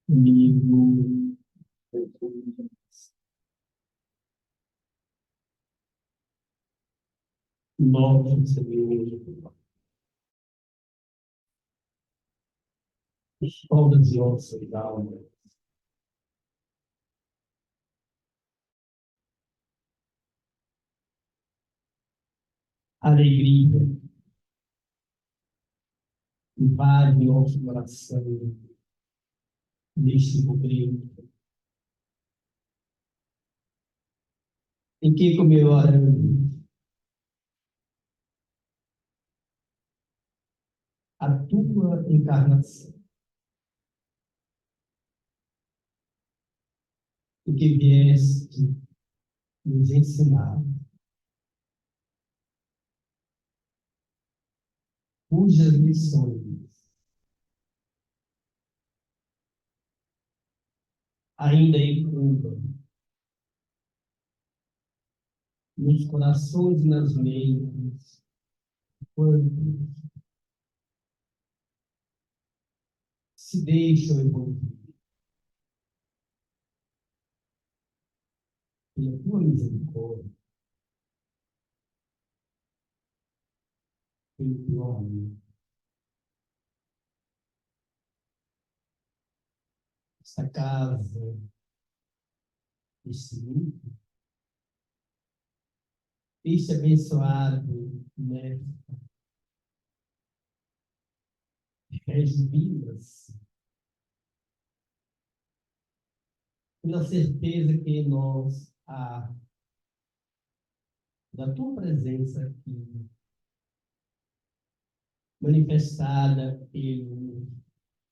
Livro nosso Senhor, todas as nossas almas, alegria, invade nosso coração neste momento, em que comemoramos a tua encarnação, em que vieste nos ensinar, cujas lições ainda incumbam nos corações e nas mentes, quando se deixam envolver pela tua misericórdia, pelo teu amor. Esta casa, este grupo, este abençoado mestre, rejubila-se pela certeza que em nós há da tua presença aqui, manifestada pelos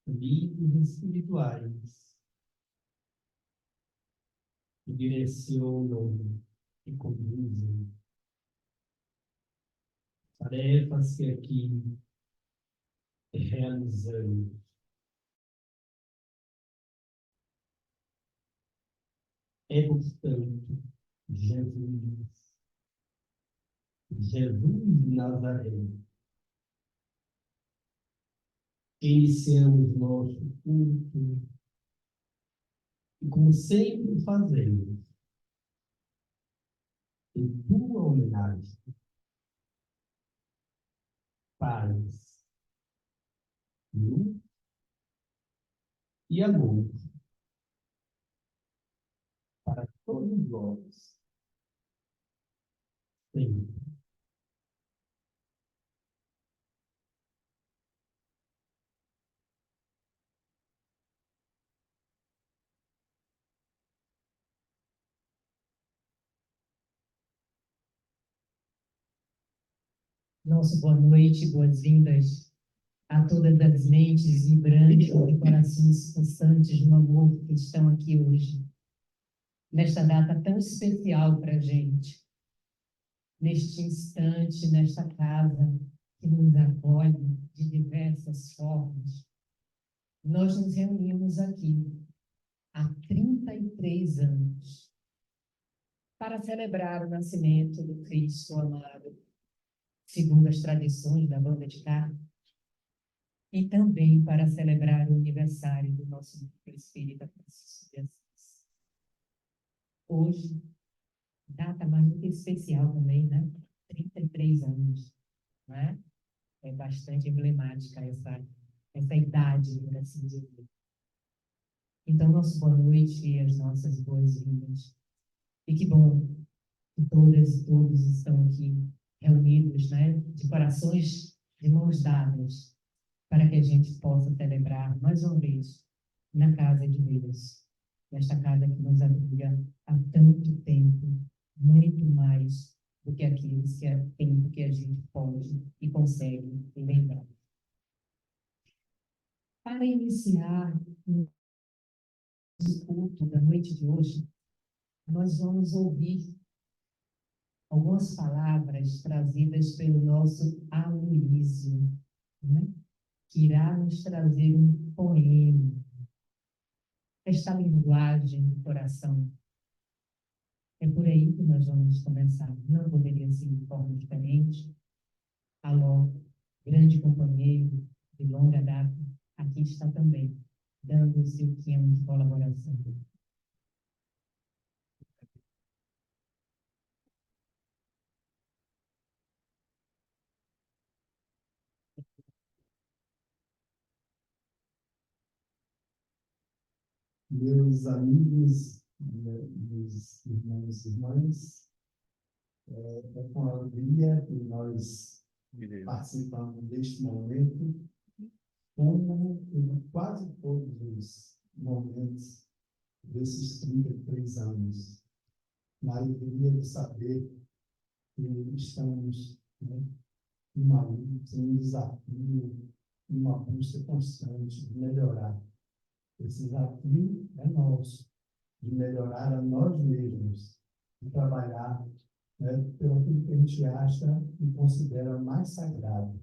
livros espirituais que direcionam e conduzem tarefas que aqui realizamos. É, portanto, Jesus de Nazaré, que iniciamos nosso culto e, como sempre fazemos, em tua homenagem, paz, luz e amor para todos nós, sempre. Nosso boa noite, boas-vindas a todas as mentes vibrantes e corações pulsantes no amor que estão aqui hoje, nesta data tão especial para a gente, neste instante, nesta casa que nos acolhe de diversas formas. Nós nos reunimos aqui há 33 anos para celebrar o nascimento do Cristo amado, segundo as tradições da banda de carne, e também para celebrar o aniversário do nosso núcleo espírita Francisco de Assis. Hoje, data muito especial também, né? 33 anos, né? É bastante emblemática essa idade, por assim dizer. Então, nosso boa noite e as nossas boas-vindas. E que bom que todas e todos estão aqui reunidos, né? De corações, de mãos dadas, para que a gente possa celebrar mais uma vez na casa de Deus, nesta casa que nos abriga há tanto tempo, muito mais do que aquilo que é tempo que a gente pode e consegue lembrar. Para iniciar o culto da noite de hoje, nós vamos ouvir algumas palavras trazidas pelo nosso Aloísio, né? Que irá nos trazer um poema, esta linguagem do coração. É por aí que nós vamos começar. Não poderia ser de forma diferente. Alô, grande companheiro de longa data, aqui está também. dando o seu quinhão de colaboração. Meus amigos, meus irmãos e irmãs, é com alegria que nós participamos deste momento, como em quase todos os momentos desses 33 anos, na alegria de saber que estamos, né, numa luta, um desafio, uma busca constante de melhorar. Esse desafio é nosso, de melhorar a nós mesmos, de trabalhar, né, pelo que a gente acha e considera mais sagrado,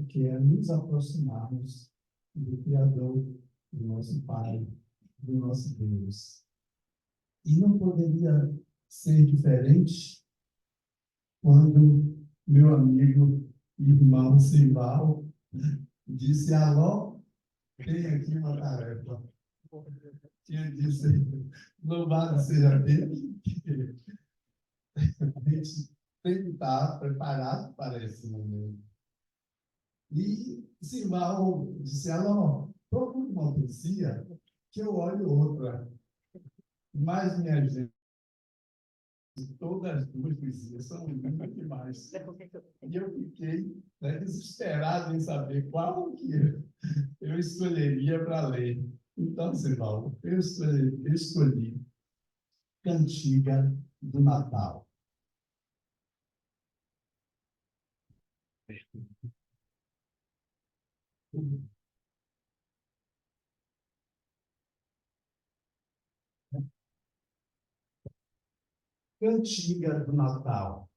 que é nos aproximarmos do Criador, do nosso Pai, do nosso Deus. E não poderia ser diferente quando meu amigo e irmão Sival disse: alô, tem aqui uma tarefa. Tinha disse: louvado seja Deus, que a gente tem que estar preparado para esse momento. E Sival disse: alô, procure uma poesia que eu olho outra. Mas, minha gente, todas as duas poesias são lindas demais. E eu fiquei, né, desesperado em saber qual que eu escolheria para ler. Então, Sival, eu escolhi Cantiga do Natal. Cantiga do Natal.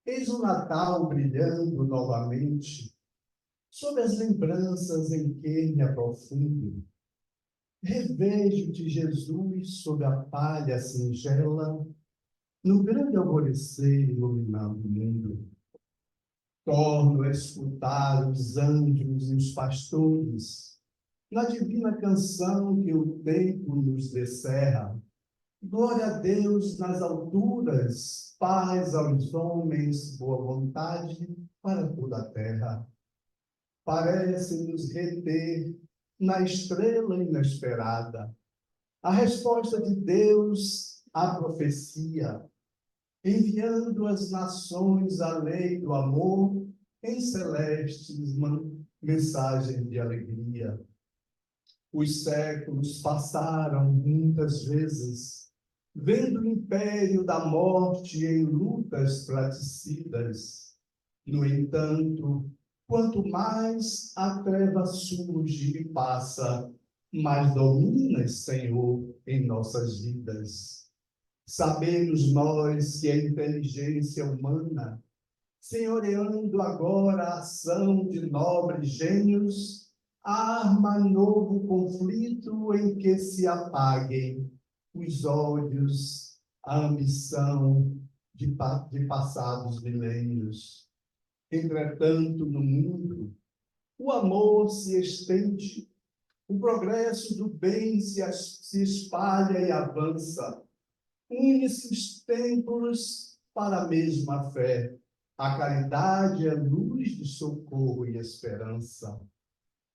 Eis o Natal brilhando novamente sob as lembranças em que me aprofundo. Revejo-te, Jesus, sob a palha singela, no grande alvorecer iluminando o mundo. Torno a escutar os anjos e os pastores, na divina canção que o tempo nos descerra. Glória a Deus nas alturas, paz aos homens, boa vontade para toda a terra. Parece-nos reter na estrela inesperada a resposta de Deus à profecia, enviando às nações a lei do amor em celestes mensagens de alegria. Os séculos passaram muitas vezes, vendo o império da morte em lutas fratricidas. No entanto, quanto mais a treva surge e passa, mais dominas, Senhor, em nossas vidas. Sabemos nós que a inteligência humana, senhoreando agora a ação de nobres gênios, arma novo conflito em que se apaguem os ódios, a ambição de passados milênios. Entretanto, no mundo, o amor se estende, o progresso do bem se espalha e avança. Une-se os templos para a mesma fé. A caridade é luz de socorro e esperança.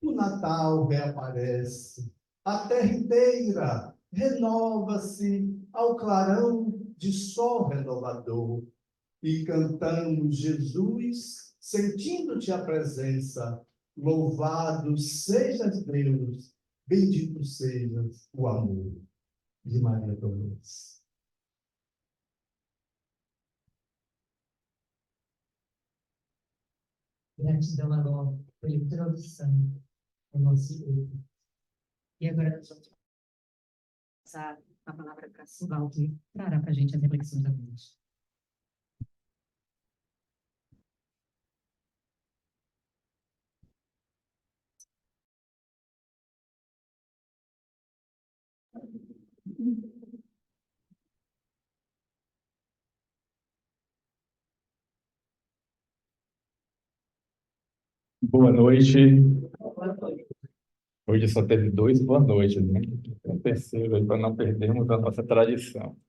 O Natal reaparece. A terra inteira renova-se ao clarão de sol renovador. E cantamos, Jesus, sentindo-te a presença. Louvado sejas Deus, bendito sejas o amor. De Maria Dolores. Gratidão, Alô, pela introdução ao nosso grupo. E agora nós vamos passar a palavra para a Sival, que trará para a gente as reflexões da noite. Boa noite. Hoje só teve 2 boa noite, né? Um terceiro aí para não perdermos a nossa tradição.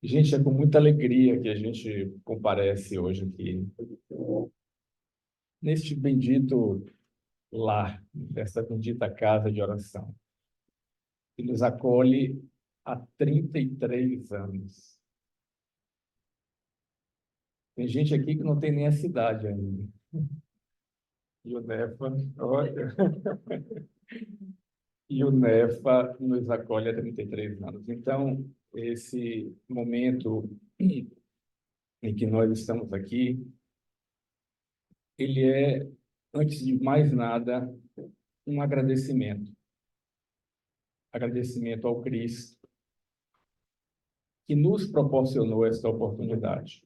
Gente, é com muita alegria que a gente comparece hoje aqui, neste bendito lar, desta bendita casa de oração, que nos acolhe há 33 anos. Tem gente aqui que não tem nem a cidade ainda. E o Nefa, olha, e o Nefa nos acolhe há 33 anos. Então, esse momento em que nós estamos aqui, ele é, antes de mais nada, um agradecimento. Agradecimento ao Cristo, que nos proporcionou esta oportunidade.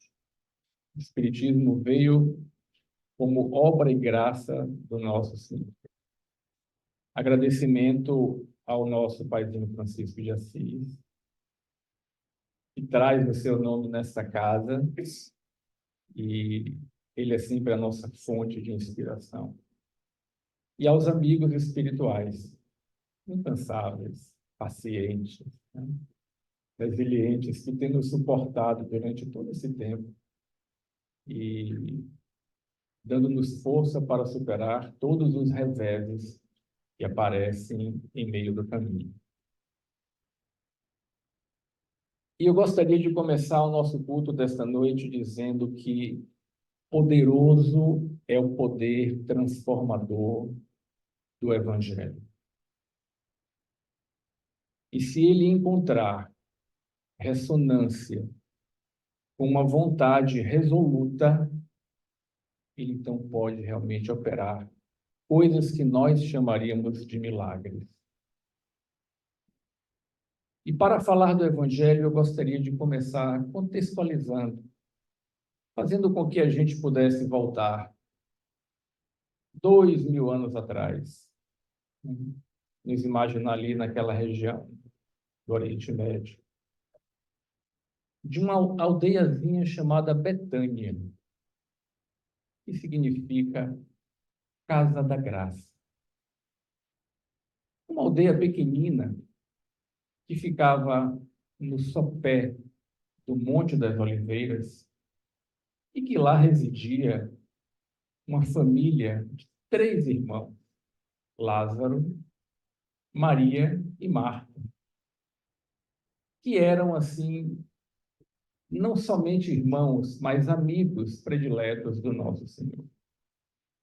O Espiritismo veio como obra e graça do nosso Senhor. Agradecimento ao nosso Paizinho Francisco de Assis, que traz o seu nome nesta casa, e ele é sempre a nossa fonte de inspiração. E aos amigos espirituais, incansáveis, pacientes, né? Resilientes, que têm nos suportado durante todo esse tempo e dando-nos força para superar todos os reveses que aparecem em meio do caminho. E eu gostaria de começar o nosso culto desta noite dizendo que poderoso é o poder transformador do Evangelho. E se ele encontrar ressonância com uma vontade resoluta, ele então pode realmente operar coisas que nós chamaríamos de milagres. E para falar do Evangelho, eu gostaria de começar contextualizando, fazendo com que a gente pudesse voltar 2000 anos atrás, nos imaginar ali naquela região do Oriente Médio, de uma aldeiazinha chamada Betânia, que significa Casa da Graça. Uma aldeia pequenina que ficava no sopé do Monte das Oliveiras e que lá residia uma família de 3 irmãos, Lázaro, Maria e Marta, que eram, assim, não somente irmãos, mas amigos prediletos do nosso Senhor.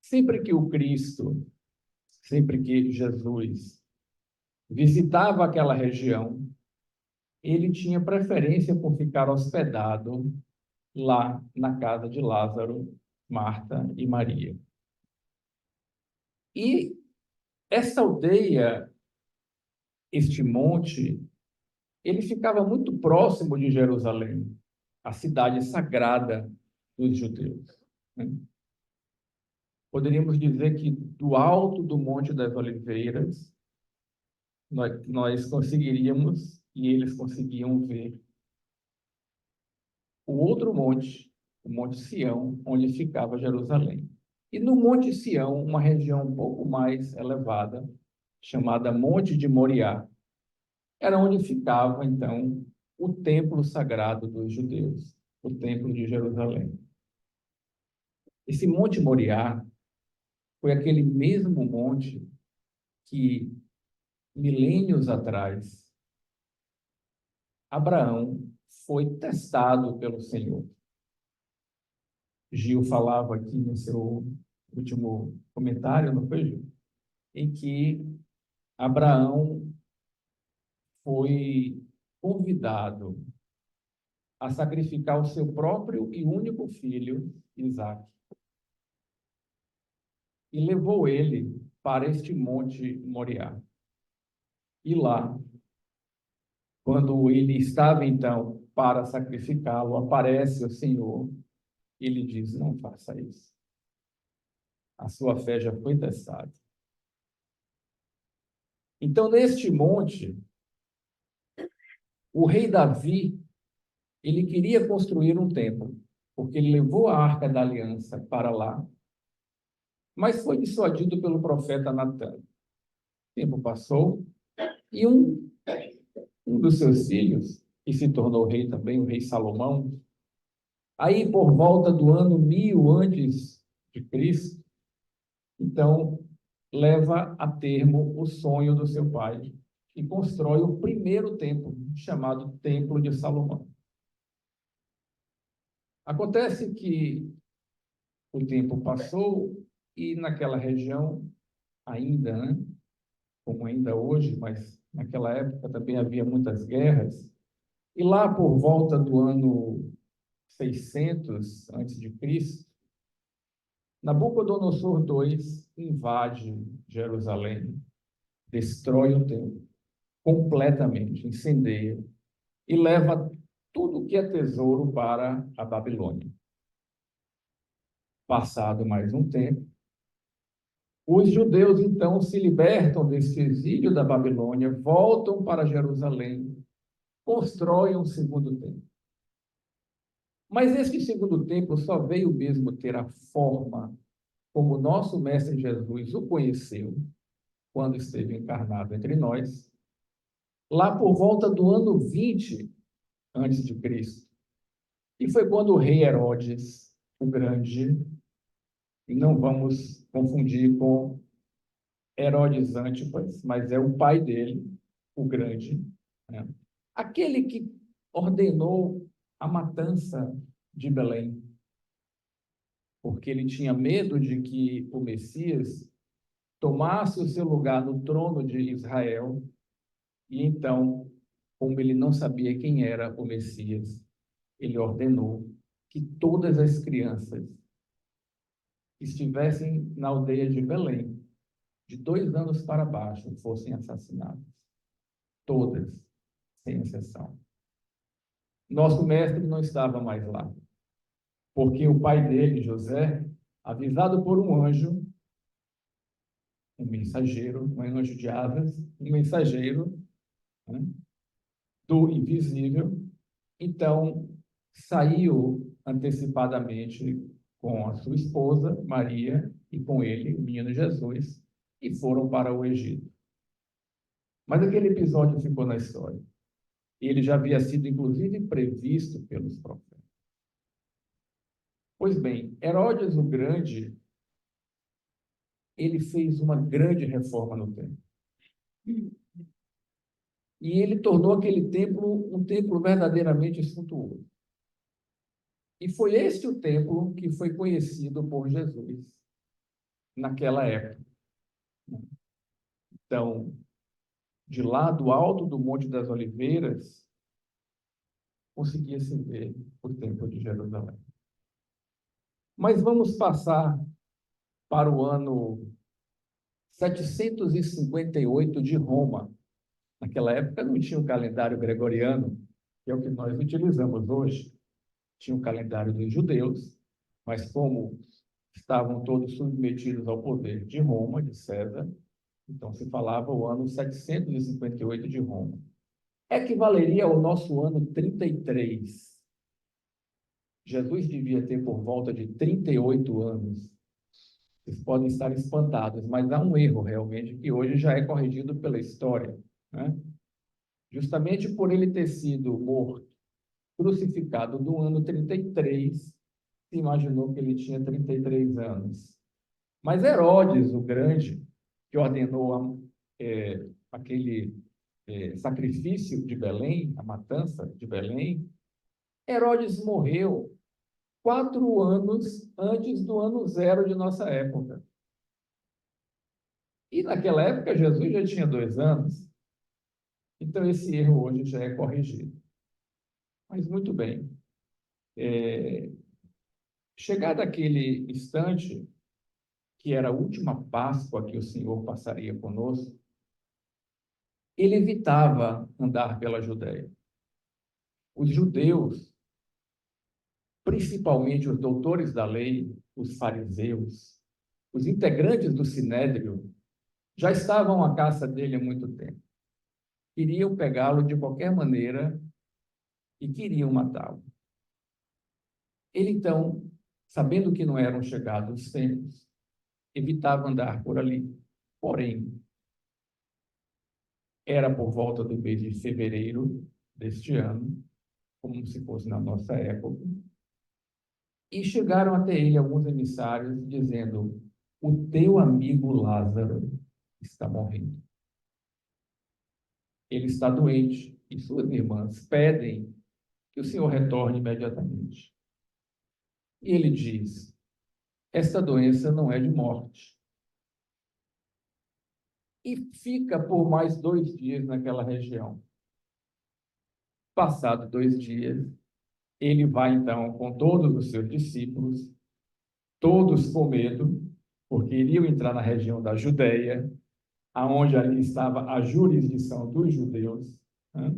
Sempre que o Cristo, sempre que Jesus visitava aquela região, ele tinha preferência por ficar hospedado lá na casa de Lázaro, Marta e Maria. E essa aldeia, este monte, ele ficava muito próximo de Jerusalém, a cidade sagrada dos judeus, né? Poderíamos dizer que do alto do Monte das Oliveiras, nós conseguiríamos, e eles conseguiam ver, o outro monte, o Monte Sião, onde ficava Jerusalém. E no Monte Sião, uma região um pouco mais elevada, chamada Monte de Moriá, era onde ficava, então, o templo sagrado dos judeus, o templo de Jerusalém. Esse Monte Moriá foi aquele mesmo monte que, milênios atrás, Abraão foi testado pelo Senhor. Gil falava aqui no seu último comentário, não foi, Gil? Em que Abraão foi convidado a sacrificar o seu próprio e único filho, Isaque, e levou ele para este Monte Moriá. E lá, quando ele estava, então, para sacrificá-lo, aparece o Senhor e ele diz: não faça isso. A sua fé já foi testada. Então, neste monte, o rei Davi, ele queria construir um templo, porque ele levou a Arca da Aliança para lá, mas foi dissuadido pelo profeta Natã. O tempo passou e um dos seus filhos, que se tornou rei também, o rei Salomão, aí por volta do ano 1000 antes de Cristo, então leva a termo o sonho do seu pai e constrói o primeiro templo, chamado Templo de Salomão. Acontece que o tempo passou e naquela região, ainda, né, como ainda hoje, mas naquela época também havia muitas guerras, e lá por volta do ano 600 antes de Cristo, Nabucodonosor II invade Jerusalém, destrói o templo completamente, incendeia e leva tudo que é tesouro para a Babilônia. Passado mais um tempo, os judeus então se libertam desse exílio da Babilônia, voltam para Jerusalém, constroem um segundo templo. Mas esse segundo templo só veio mesmo ter a forma como o nosso Mestre Jesus o conheceu quando esteve encarnado entre nós, lá por volta do ano 20 antes de Cristo. E foi quando o rei Herodes, o Grande, e não vamos confundir com Herodes Antipas, mas é o pai dele, o Grande, né? Aquele que ordenou a matança de Belém, porque ele tinha medo de que o Messias tomasse o seu lugar no trono de Israel, e então, como ele não sabia quem era o Messias, ele ordenou que todas as crianças que estivessem na aldeia de Belém, de 2 anos para baixo, fossem assassinadas. Todas, sem exceção. Nosso mestre não estava mais lá, porque o pai dele, José, avisado por um anjo, um mensageiro, um anjo de asas, um mensageiro, né, do invisível, então saiu antecipadamente com a sua esposa, Maria, e com ele, o menino Jesus, e foram para o Egito. Mas aquele episódio ficou na história. E ele já havia sido, inclusive, previsto pelos profetas. Pois bem, Herodes o Grande, ele fez uma grande reforma no templo. E ele tornou aquele templo um templo verdadeiramente suntuoso. E foi este o templo que foi conhecido por Jesus naquela época. Então, de lá do alto do Monte das Oliveiras, conseguia-se ver o Templo de Jerusalém. Mas vamos passar para o ano 758 de Roma. Naquela época não tinha o calendário gregoriano, que é o que nós utilizamos hoje. Tinha o calendário dos judeus, mas como estavam todos submetidos ao poder de Roma, de César, então se falava o ano 758 de Roma. Equivaleria ao nosso ano 33. Jesus devia ter por volta de 38 anos. Vocês podem estar espantados, mas há um erro realmente que hoje já é corrigido pela história, né? Justamente por ele ter sido morto, crucificado no ano 33, se imaginou que ele tinha 33 anos. Mas Herodes, o Grande, que ordenou aquele sacrifício de Belém, a matança de Belém, Herodes morreu 4 anos antes do ano 0 de nossa época. E naquela época Jesus já tinha 2 anos. Então esse erro hoje já é corrigido. Mas muito bem. Chegado aquele instante, que era a última Páscoa que o Senhor passaria conosco, ele evitava andar pela Judéia. Os judeus, principalmente os doutores da lei, os fariseus, os integrantes do Sinédrio, já estavam à caça dele há muito tempo. Queriam pegá-lo de qualquer maneira e queriam matá-lo. Ele, então, sabendo que não eram chegados os tempos, evitava andar por ali. Porém, era por volta do mês de fevereiro deste ano, como se fosse na nossa época, e chegaram até ele alguns emissários dizendo: o teu amigo Lázaro está morrendo. Ele está doente e suas irmãs pedem que o Senhor retorne imediatamente. E ele diz: esta doença não é de morte. E fica por mais 2 dias naquela região. Passados 2 dias, ele vai então com todos os seus discípulos, todos com medo, porque iriam entrar na região da Judéia, aonde ali estava a jurisdição dos judeus, né?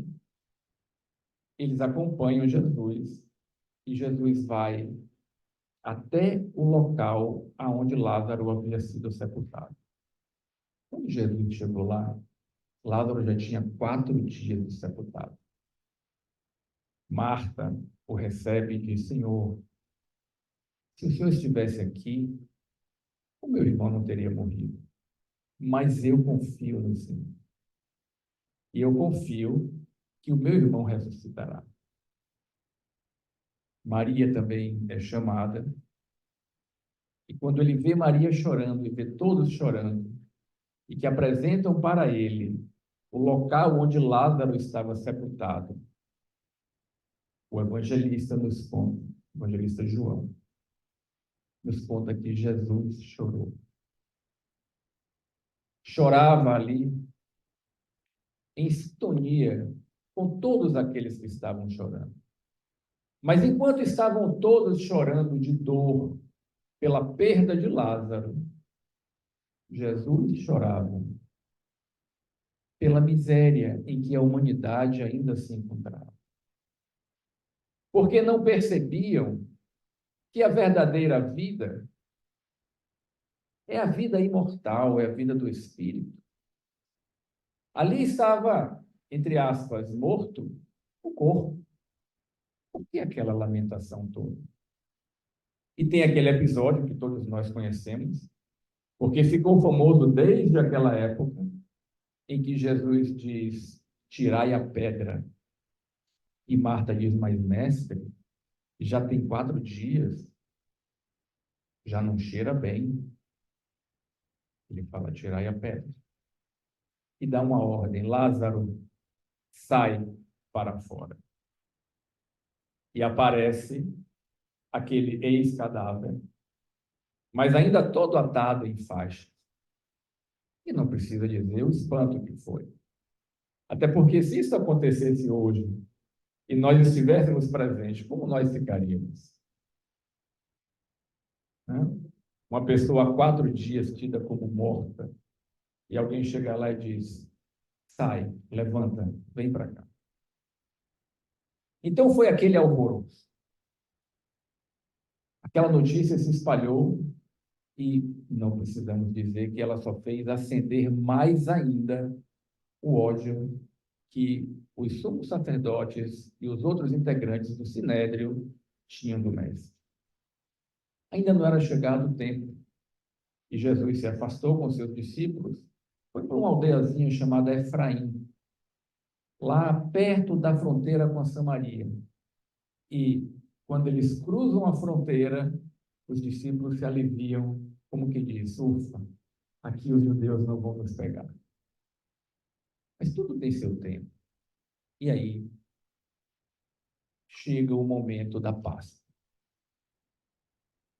Eles acompanham Jesus e Jesus vai até o local aonde Lázaro havia sido sepultado. Quando Jesus chegou lá, Lázaro já tinha 4 dias de sepultado. Marta o recebe e diz: Senhor, se o Senhor estivesse aqui, o meu irmão não teria morrido. Mas eu confio no Senhor. E eu confio que o meu irmão ressuscitará. Maria também é chamada. E quando ele vê Maria chorando e vê todos chorando, e que apresentam para ele o local onde Lázaro estava sepultado, o evangelista nos conta, o evangelista João, nos conta que Jesus chorou. Chorava ali em sintonia com todos aqueles que estavam chorando. Mas enquanto estavam todos chorando de dor pela perda de Lázaro, Jesus chorava pela miséria em que a humanidade ainda se encontrava. Porque não percebiam que a verdadeira vida é a vida imortal, é a vida do Espírito. Ali estava, entre aspas, morto o corpo. Por que aquela lamentação toda? E tem aquele episódio que todos nós conhecemos, porque ficou famoso desde aquela época, em que Jesus diz: tirai a pedra. E Marta diz: mas mestre, já tem 4 dias, já não cheira bem. Ele fala: tirai a pedra. E dá uma ordem: Lázaro, sai para fora. E aparece aquele ex-cadáver, mas ainda todo atado em faixa. E não precisa dizer o espanto que foi. Até porque se isso acontecesse hoje e nós estivéssemos presentes, como nós ficaríamos? Uma pessoa há 4 dias tida como morta e alguém chega lá e diz: sai, levanta, vem para cá. Então foi aquele alvoroço. Aquela notícia se espalhou e não precisamos dizer que ela só fez acender mais ainda o ódio que os sumos sacerdotes e os outros integrantes do Sinédrio tinham do mestre. Ainda não era chegado o tempo e Jesus se afastou com seus discípulos, foi para uma aldeiazinha chamada Efraim, lá perto da fronteira com a Samaria. E quando eles cruzam a fronteira, os discípulos se aliviam, como que diz: ufa, aqui os judeus não vão nos pegar. Mas tudo tem seu tempo. E aí chega o momento da Páscoa.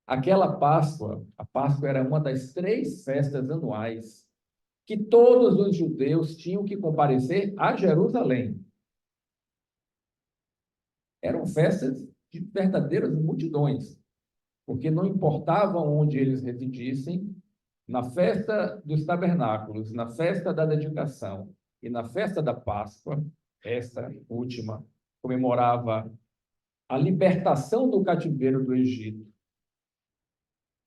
Aquela Páscoa, a Páscoa era uma das 3 festas anuais que todos os judeus tinham que comparecer a Jerusalém. Eram festas de verdadeiras multidões, porque não importava onde eles residissem, na festa dos tabernáculos, na festa da dedicação e na festa da Páscoa, esta última comemorava a libertação do cativeiro do Egito.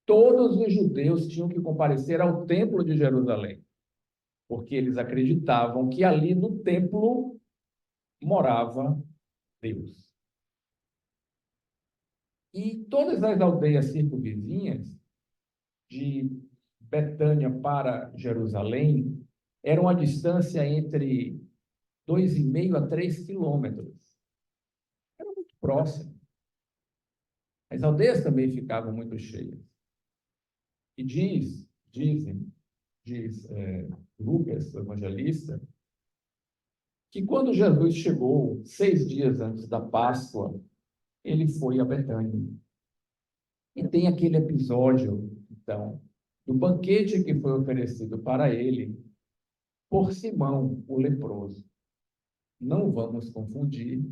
Todos os judeus tinham que comparecer ao templo de Jerusalém, porque eles acreditavam que ali no templo morava Deus. E todas as aldeias circunvizinhas, de Betânia para Jerusalém era uma distância entre 2,5 a 3 quilômetros. Era muito próximo. As aldeias também ficavam muito cheias. E diz Lucas, o evangelista, que quando Jesus chegou, 6 dias antes da Páscoa, ele foi a Betânia. E tem aquele episódio, então, do banquete que foi oferecido para ele por Simão, o leproso. Não vamos confundir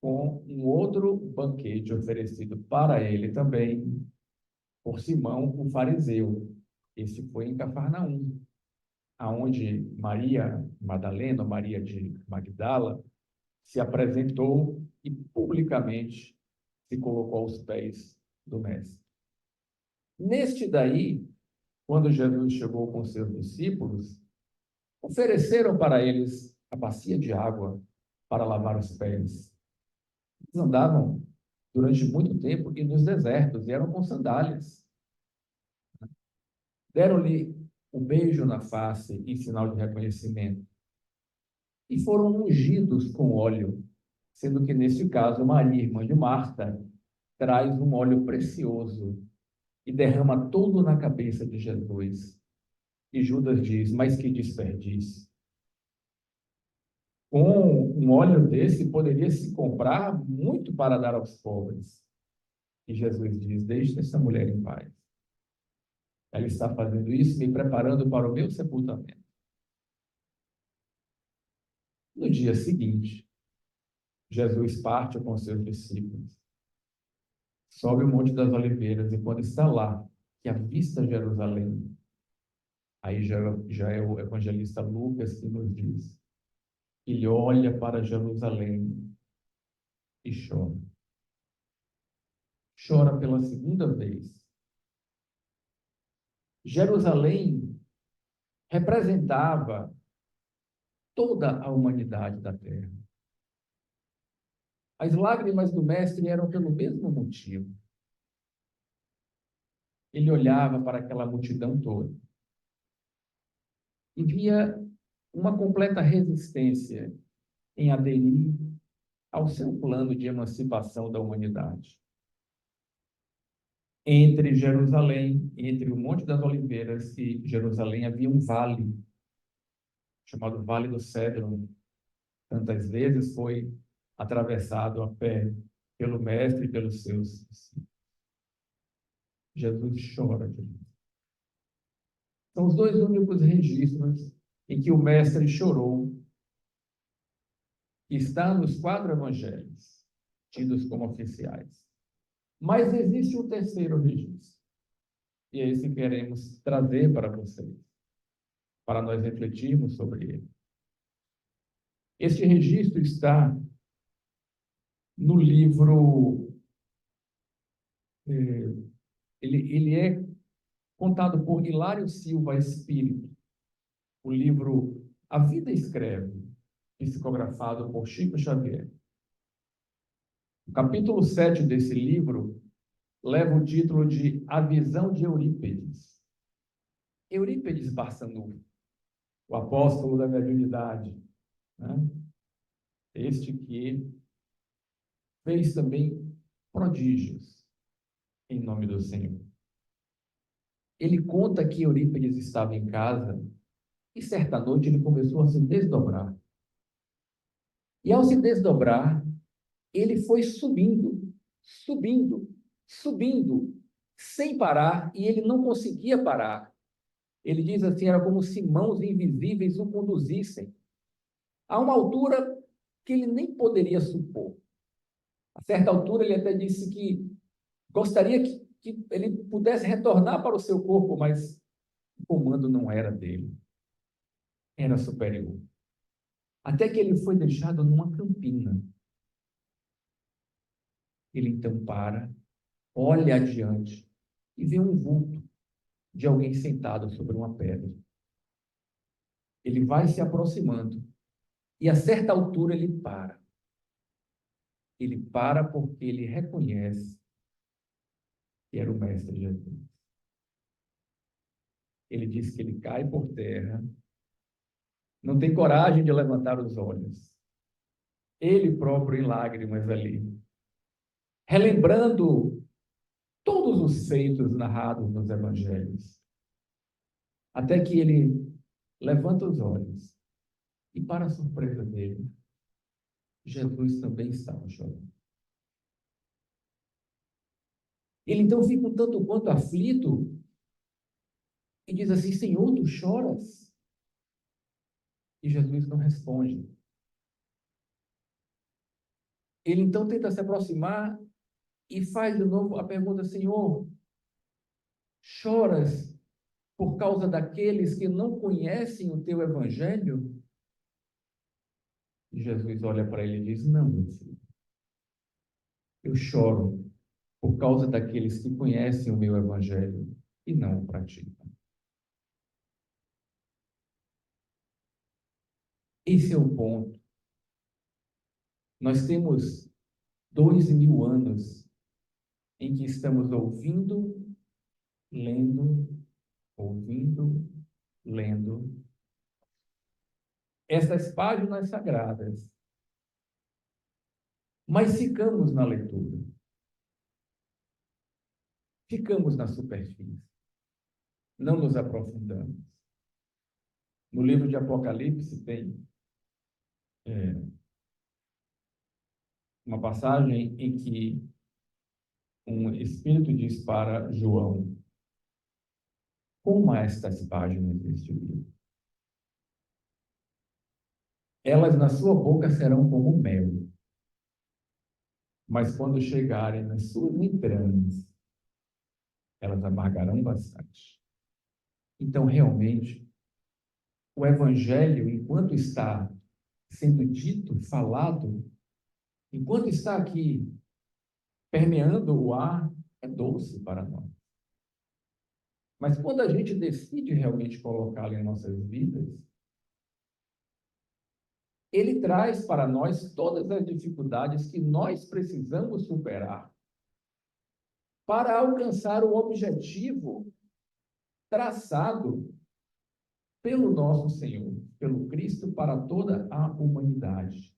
com um outro banquete oferecido para ele também por Simão, o fariseu. Esse foi em Cafarnaum, aonde Maria Madalena, Maria de Magdala, se apresentou e publicamente se colocou aos pés do mestre. Neste daí, quando Jesus chegou com seus discípulos, ofereceram para eles a bacia de água para lavar os pés. Eles andavam durante muito tempo e nos desertos, e eram com sandálias. Deram-lhe um beijo na face em sinal de reconhecimento. E foram ungidos com óleo, sendo que, neste caso, Maria, irmã de Marta, traz um óleo precioso e derrama todo na cabeça de Jesus. E Judas diz, mas que desperdício. Com um óleo desse, poderia se comprar muito para dar aos pobres. E Jesus diz, deixe essa mulher em paz. Ela está fazendo isso, me preparando para o meu sepultamento. No dia seguinte, Jesus parte com seus discípulos, sobe o Monte das Oliveiras, e quando está lá, que avista Jerusalém, aí já é o evangelista Lucas que nos diz, ele olha para Jerusalém e chora. Chora pela segunda vez. Jerusalém representava toda a humanidade da terra. As lágrimas do mestre eram pelo mesmo motivo. Ele olhava para aquela multidão toda e via uma completa resistência em aderir ao seu plano de emancipação da humanidade. Entre Jerusalém, entre o Monte das Oliveiras e Jerusalém, havia um vale, chamado Vale do Cédron. Tantas vezes foi atravessado a pé pelo mestre e pelos seus discípulos. Jesus chora de mim. São os dois únicos registros em que o mestre chorou, que está nos 4 evangelhos, tidos como oficiais. Mas existe um terceiro registro, e é esse que queremos trazer para vocês, para nós refletirmos sobre ele. Este registro está no livro, ele é contado por Hilário Silva Espírito, o livro A Vida Escreve, psicografado por Chico Xavier. O capítulo 7 desse livro leva o título de A Visão de Eurípedes. Eurípedes Barçanufo, o apóstolo da mediunidade, né? Este que fez também prodígios em nome do Senhor. Ele conta que Eurípides estava em casa e certa noite ele começou a se desdobrar. E ao se desdobrar, ele foi subindo, sem parar, e ele não conseguia parar. Ele diz assim, era como se mãos invisíveis o conduzissem a uma altura que ele nem poderia supor. A certa altura, ele até disse que gostaria que ele pudesse retornar para o seu corpo, mas o comando não era dele, era superior. Até que ele foi deixado numa campina. Ele então para, olha adiante e vê um vulto de alguém sentado sobre uma pedra. Ele vai se aproximando e a certa altura ele para. Ele para porque ele reconhece que era o Mestre Jesus. ele diz que ele cai por terra, não tem coragem de levantar os olhos. Ele próprio em lágrimas ali, relembrando todos os feitos narrados nos evangelhos, até que ele levanta os olhos e, para a surpresa dele, Jesus também estava chorando. Ele então fica um tanto quanto aflito e diz assim: Senhor, tu choras? E Jesus não responde. Ele então tenta se aproximar e faz de novo a pergunta: Senhor, choras por causa daqueles que não conhecem o teu evangelho? E Jesus olha para ele e diz: não, meu filho, eu choro por causa daqueles que conhecem o meu evangelho e não o praticam. Esse é o ponto. Nós temos 2000 anos em que estamos ouvindo, lendo, ouvindo, lendo essas páginas sagradas, mas ficamos na leitura, ficamos na superfície, não nos aprofundamos. No livro de Apocalipse tem uma passagem em que um espírito diz para João: como estas páginas deste livro? Elas na sua boca serão como mel, mas quando chegarem nas suas entranhas, elas amargarão bastante. Então, realmente, o evangelho, enquanto está sendo dito, falado, enquanto está aqui permeando o ar, é doce para nós. Mas quando a gente decide realmente colocá-lo em nossas vidas, ele traz para nós todas as dificuldades que nós precisamos superar para alcançar o objetivo traçado pelo nosso Senhor, pelo Cristo, para toda a humanidade,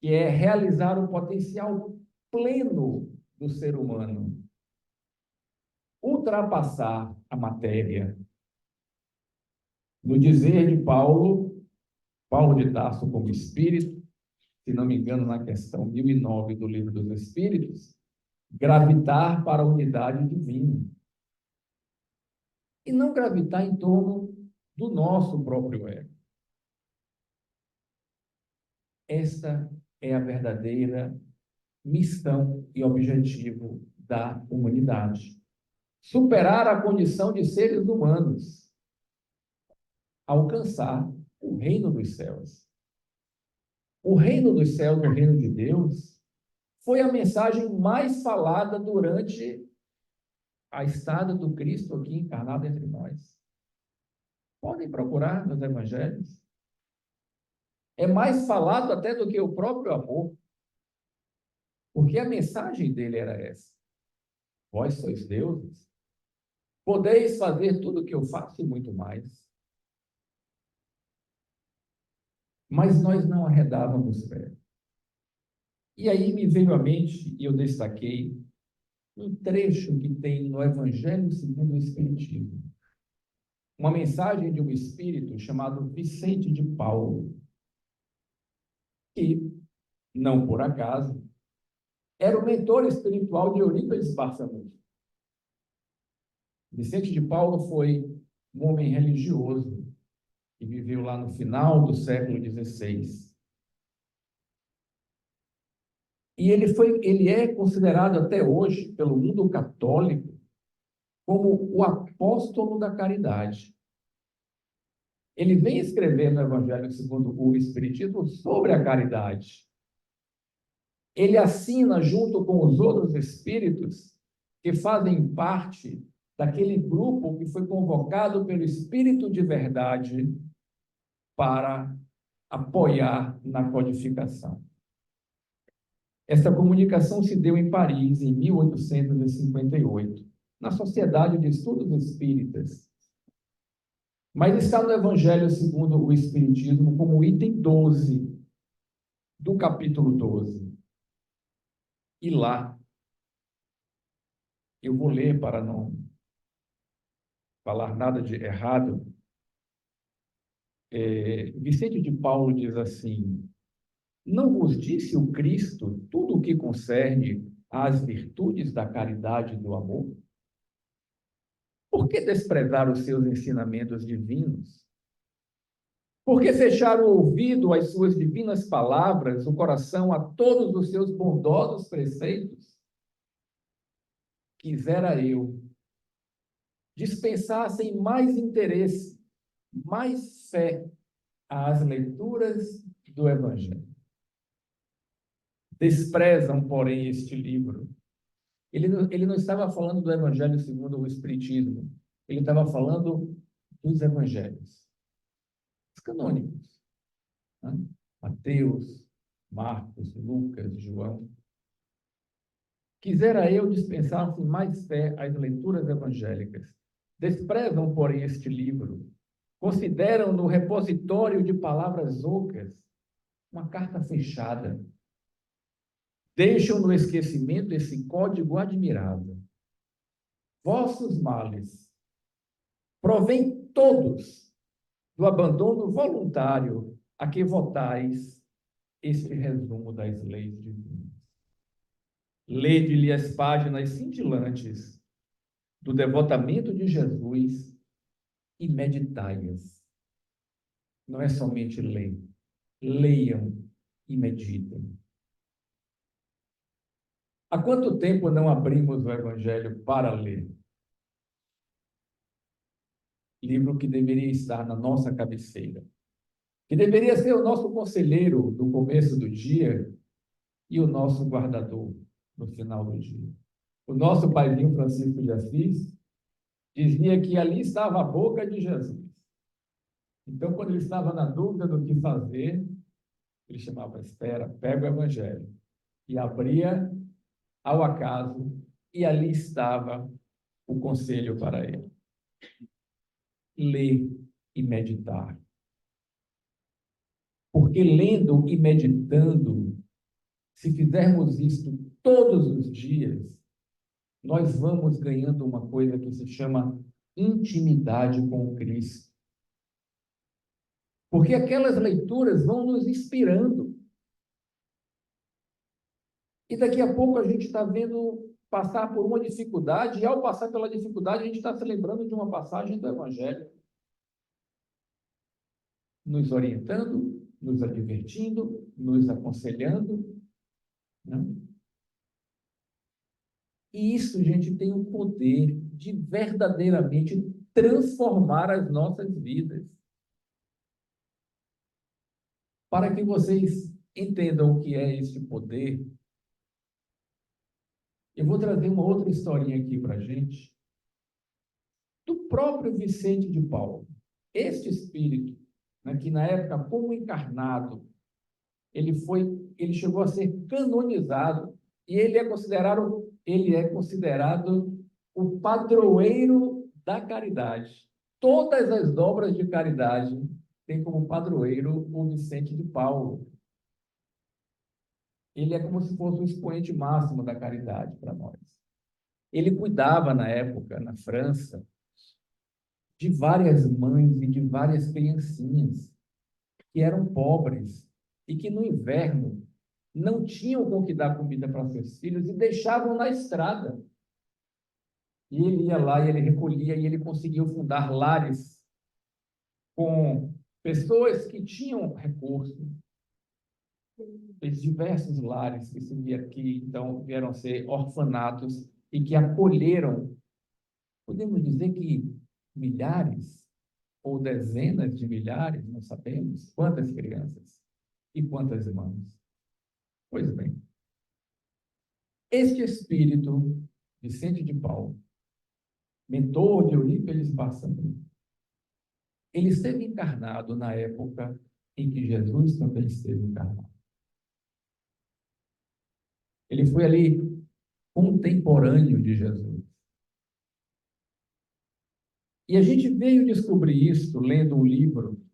que é realizar o potencial pleno do ser humano, ultrapassar a matéria. No dizer de Paulo de Tarso como espírito, se não me engano, na questão 1009 do Livro dos Espíritos, gravitar para a unidade divina. E não gravitar em torno do nosso próprio ego. Esta é a verdadeira missão e objetivo da humanidade. Superar a condição de seres humanos. Alcançar o reino dos céus. O reino dos céus, o reino de Deus, foi a mensagem mais falada durante a estada do Cristo aqui encarnado entre nós. Podem procurar nos evangelhos. É mais falado até do que o próprio amor. Porque a mensagem dele era essa: vós sois deuses, podeis fazer tudo o que eu faço e muito mais. Mas nós não arredávamos pé. E aí me veio à mente, e eu destaquei, um trecho que tem no Evangelho segundo o Espiritismo. Uma mensagem de um espírito chamado Vicente de Paulo, que, não por acaso, era o mentor espiritual de Eurípides Barçanufo. Vicente de Paulo foi um homem religioso que viveu lá no final do século XVI. E ele é considerado até hoje, pelo mundo católico, como o apóstolo da caridade. Ele vem escrever no Evangelho segundo o Espiritismo sobre a caridade. Ele assina junto com os outros espíritos que fazem parte daquele grupo que foi convocado pelo Espírito de Verdade para apoiar na codificação. Essa comunicação se deu em Paris, em 1858, na Sociedade de Estudos Espíritas, Mas está no Evangelho segundo o Espiritismo como item 12 do capítulo 12. E lá, eu vou ler para não falar nada de errado. Vicente de Paulo diz assim: não vos disse o Cristo tudo o que concerne às virtudes da caridade e do amor? Por que desprezar os seus ensinamentos divinos? Por que fechar o ouvido às suas divinas palavras, o coração a todos os seus bondosos preceitos? Quisera eu dispensassem mais interesse, mais fé às leituras do Evangelho. Desprezam, porém, este livro. Ele não estava falando do Evangelho segundo o Espiritismo, ele estava falando dos Evangelhos, os canônicos, né? Mateus, Marcos, Lucas, João. Quisera eu dispensar com mais fé às leituras evangélicas. Desprezam, porém, este livro. Consideram-no repositório de palavras ocas, uma carta fechada. Deixam no esquecimento esse código admirável. Vossos males provêm todos do abandono voluntário a que votais este resumo das leis divinas. Lede-lhe as páginas cintilantes do devotamento de Jesus e meditai-as. Não é somente ler, leiam e meditem. Há quanto tempo não abrimos o Evangelho para ler? Livro que deveria estar na nossa cabeceira, que deveria ser o nosso conselheiro no começo do dia e o nosso guardador no final do dia. O nosso paizinho Francisco de Assis dizia que ali estava a boca de Jesus. Então, quando ele estava na dúvida do que fazer, ele chamava: espera, pega o Evangelho. E abria ao acaso, e ali estava o conselho para ele. Ler e meditar. Porque lendo e meditando, se fizermos isto todos os dias, nós vamos ganhando uma coisa que se chama intimidade com Cristo. Porque aquelas leituras vão nos inspirando. E daqui a pouco a gente está vendo passar por uma dificuldade, e ao passar pela dificuldade, a gente está se lembrando de uma passagem do Evangelho, nos orientando, nos advertindo, nos aconselhando, né? E isso, gente, tem o poder de verdadeiramente transformar as nossas vidas. Para que vocês entendam o que é este poder, eu vou trazer uma outra historinha aqui para a gente, do próprio Vicente de Paulo. Este espírito, né, que na época, como encarnado, ele chegou a ser canonizado, e ele é considerado o padroeiro da caridade. Todas as obras de caridade têm como padroeiro o Vicente de Paulo. Ele é como se fosse o expoente máximo da caridade para nós. Ele cuidava, na época, na França, de várias mães e de várias criancinhas que eram pobres e que no inverno não tinham com que dar comida para seus filhos e deixavam na estrada. E ele ia lá e ele recolhia e ele conseguiu fundar lares com pessoas que tinham recursos. Fez diversos lares que então vieram ser orfanatos e que acolheram, podemos dizer que milhares ou dezenas de milhares, não sabemos quantas crianças e quantas mães. Pois bem, este espírito, Vicente de Paulo, mentor de Eurípides Barçanufo, ele esteve encarnado na época em que Jesus também esteve encarnado. Ele foi ali contemporâneo de Jesus. E a gente veio descobrir isso lendo um livro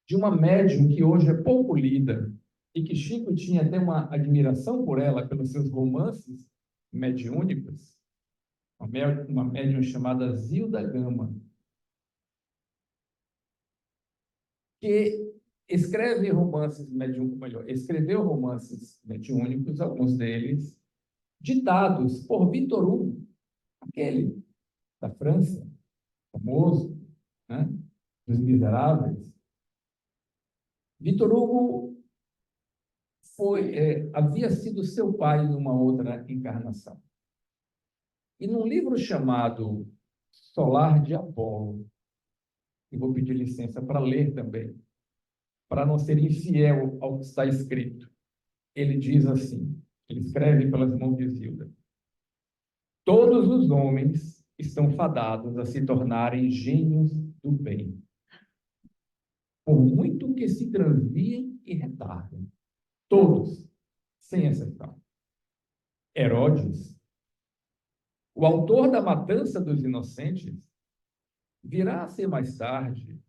de uma médium que hoje é pouco lida e que Chico tinha até uma admiração por ela, pelos seus romances mediúnicos, uma médium chamada Zilda Gama, que escreveu romances mediúnicos, alguns deles, ditados por Victor Hugo, aquele da França, famoso, né, dos Miseráveis. Victor Hugo havia sido seu pai numa outra encarnação. E num livro chamado Solar de Apolo, e vou pedir licença para ler também, para não ser infiel ao que está escrito, ele diz assim, ele escreve pelas mãos de Zilda: todos os homens estão fadados a se tornarem gênios do bem, por muito que se transviem e retardem. Todos, sem exceção. Herodes, o autor da matança dos inocentes, virá a ser mais tarde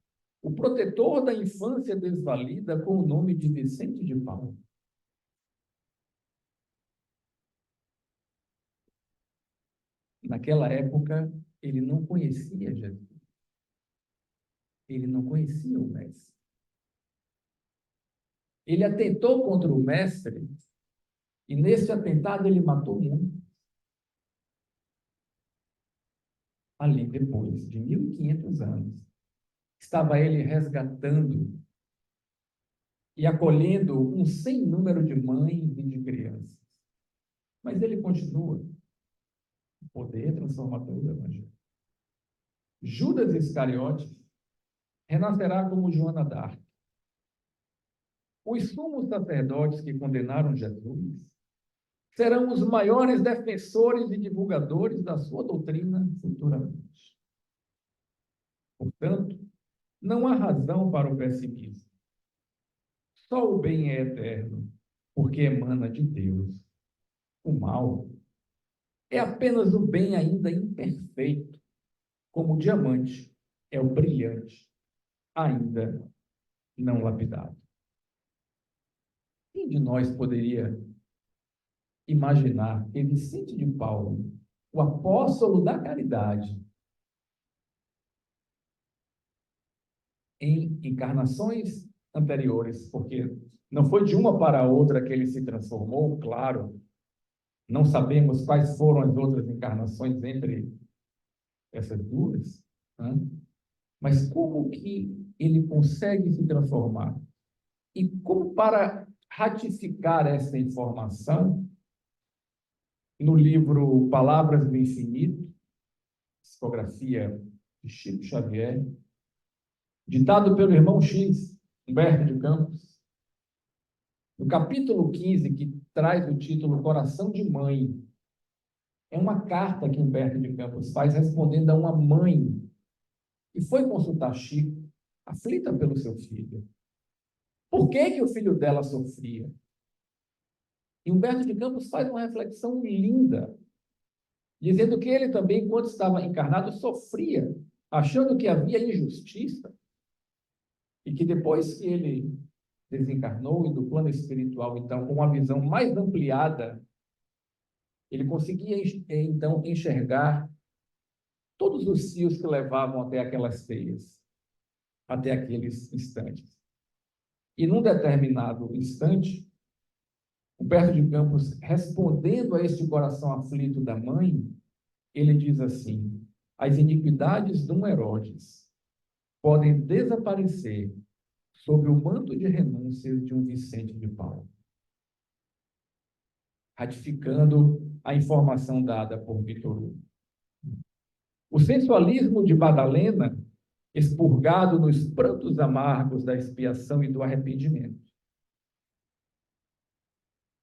o protetor da infância desvalida com o nome de Vicente de Paulo. Naquela época, ele não conhecia Jesus. Ele não conhecia o Mestre. Ele atentou contra o Mestre e, nesse atentado, ele matou muito. Ali, depois de 1500 anos, estava ele resgatando e acolhendo um sem número de mães e de crianças. Mas ele continua o poder transformador do Evangelho. Judas Iscariotes renascerá como Joana d'Arc. Os sumos sacerdotes que condenaram Jesus serão os maiores defensores e divulgadores da sua doutrina futuramente. Portanto, não há razão para o pessimismo. Só o bem é eterno, porque emana de Deus. O mal é apenas o bem ainda imperfeito, como o diamante é o brilhante, ainda não lapidado. Quem de nós poderia imaginar que Vicente de Paulo, o apóstolo da caridade, em encarnações anteriores, porque não foi de uma para a outra que ele se transformou, claro, não sabemos quais foram as outras encarnações entre essas duas, né? Mas como que ele consegue se transformar? E como, para ratificar essa informação, no livro Palavras do Infinito, psicografia de Chico Xavier, ditado pelo irmão X, Humberto de Campos, no capítulo 15, que traz o título Coração de Mãe, é uma carta que Humberto de Campos faz respondendo a uma mãe que foi consultar Chico, aflita pelo seu filho. Por que o filho dela sofria? E Humberto de Campos faz uma reflexão linda, dizendo que ele também, enquanto estava encarnado, sofria, achando que havia injustiça, e que depois que ele desencarnou e do plano espiritual, então, com uma visão mais ampliada, ele conseguia, então, enxergar todos os fios que levavam até aquelas teias, até aqueles instantes. E num determinado instante, Humberto de Campos, respondendo a este coração aflito da mãe, ele diz assim: as iniquidades de um Herodes podem desaparecer sob o manto de renúncia de um Vicente de Paulo. Ratificando a informação dada por Victor Hugo. O sensualismo de Madalena, expurgado nos prantos amargos da expiação e do arrependimento.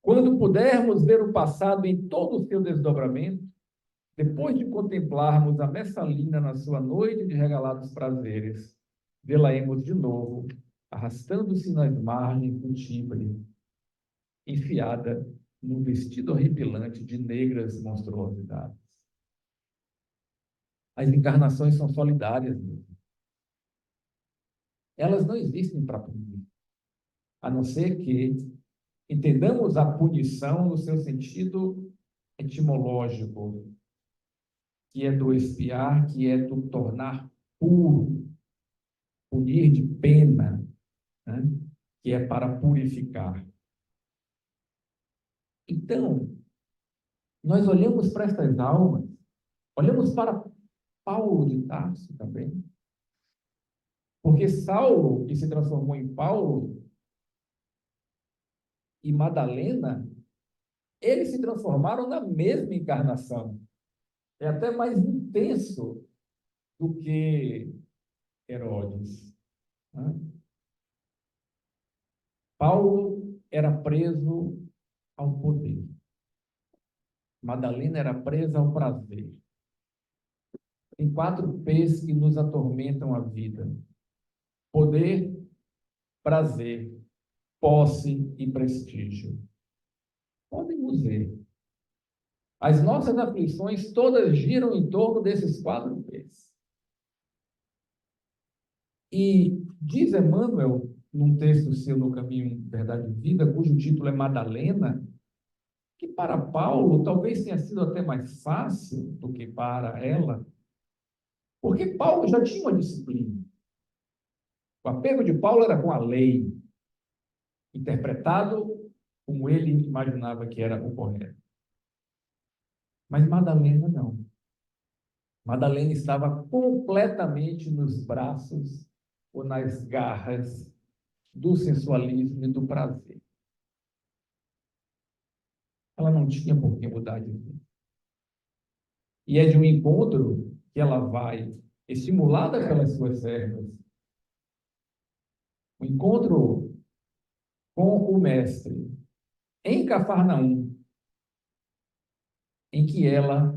Quando pudermos ver o passado em todo o seu desdobramento, depois de contemplarmos a Messalina na sua noite de regalados prazeres, vê-la-emos de novo, arrastando-se nas margens do Tibre, enfiada num vestido horripilante de negras monstruosidades. As encarnações são solidárias. Elas não existem para punir, a não ser que entendamos a punição no seu sentido etimológico, que é do expiar, que é do tornar puro, punir de pena, né? Que é para purificar. Então, nós olhamos para estas almas, olhamos para Paulo de Tarso também, porque Saulo, que se transformou em Paulo, e Madalena, eles se transformaram na mesma encarnação. É até mais intenso do que Herodes, né? Paulo era preso ao poder. Madalena era presa ao prazer. Tem 4 P's que nos atormentam a vida: poder, prazer, posse e prestígio. Podem nos ver. As nossas aflições todas giram em torno desses 4 P's. E diz Emmanuel, num texto seu no Caminho, Verdade e Vida, cujo título é Madalena, que para Paulo talvez tenha sido até mais fácil do que para ela, porque Paulo já tinha uma disciplina. O apego de Paulo era com a lei, interpretado como ele imaginava que era o correto. Mas Madalena não. Madalena estava completamente nos braços ou nas garras do sensualismo e do prazer. Ela não tinha por que mudar de vida. E é de um encontro que ela vai, estimulada pelas suas servas, o encontro com o Mestre em Cafarnaum, em que ela,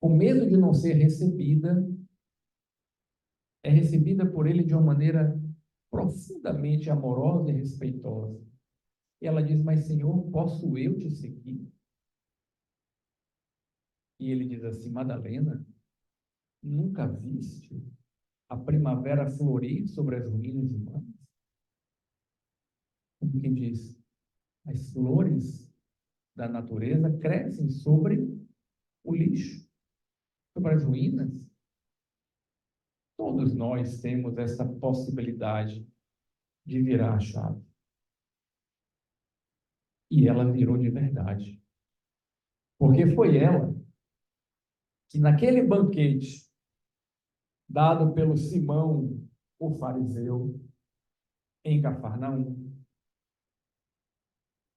com medo de não ser recebida, é recebida por ele de uma maneira profundamente amorosa e respeitosa. E ela diz: mas Senhor, posso eu te seguir? E ele diz assim: Madalena, nunca viste a primavera florir sobre as ruínas humanas? Como quem diz, as flores da natureza crescem sobre o lixo, sobre as ruínas. Todos nós temos essa possibilidade de virar a chave. E ela virou de verdade. Porque foi ela que, naquele banquete dado pelo Simão, o fariseu, em Cafarnaum,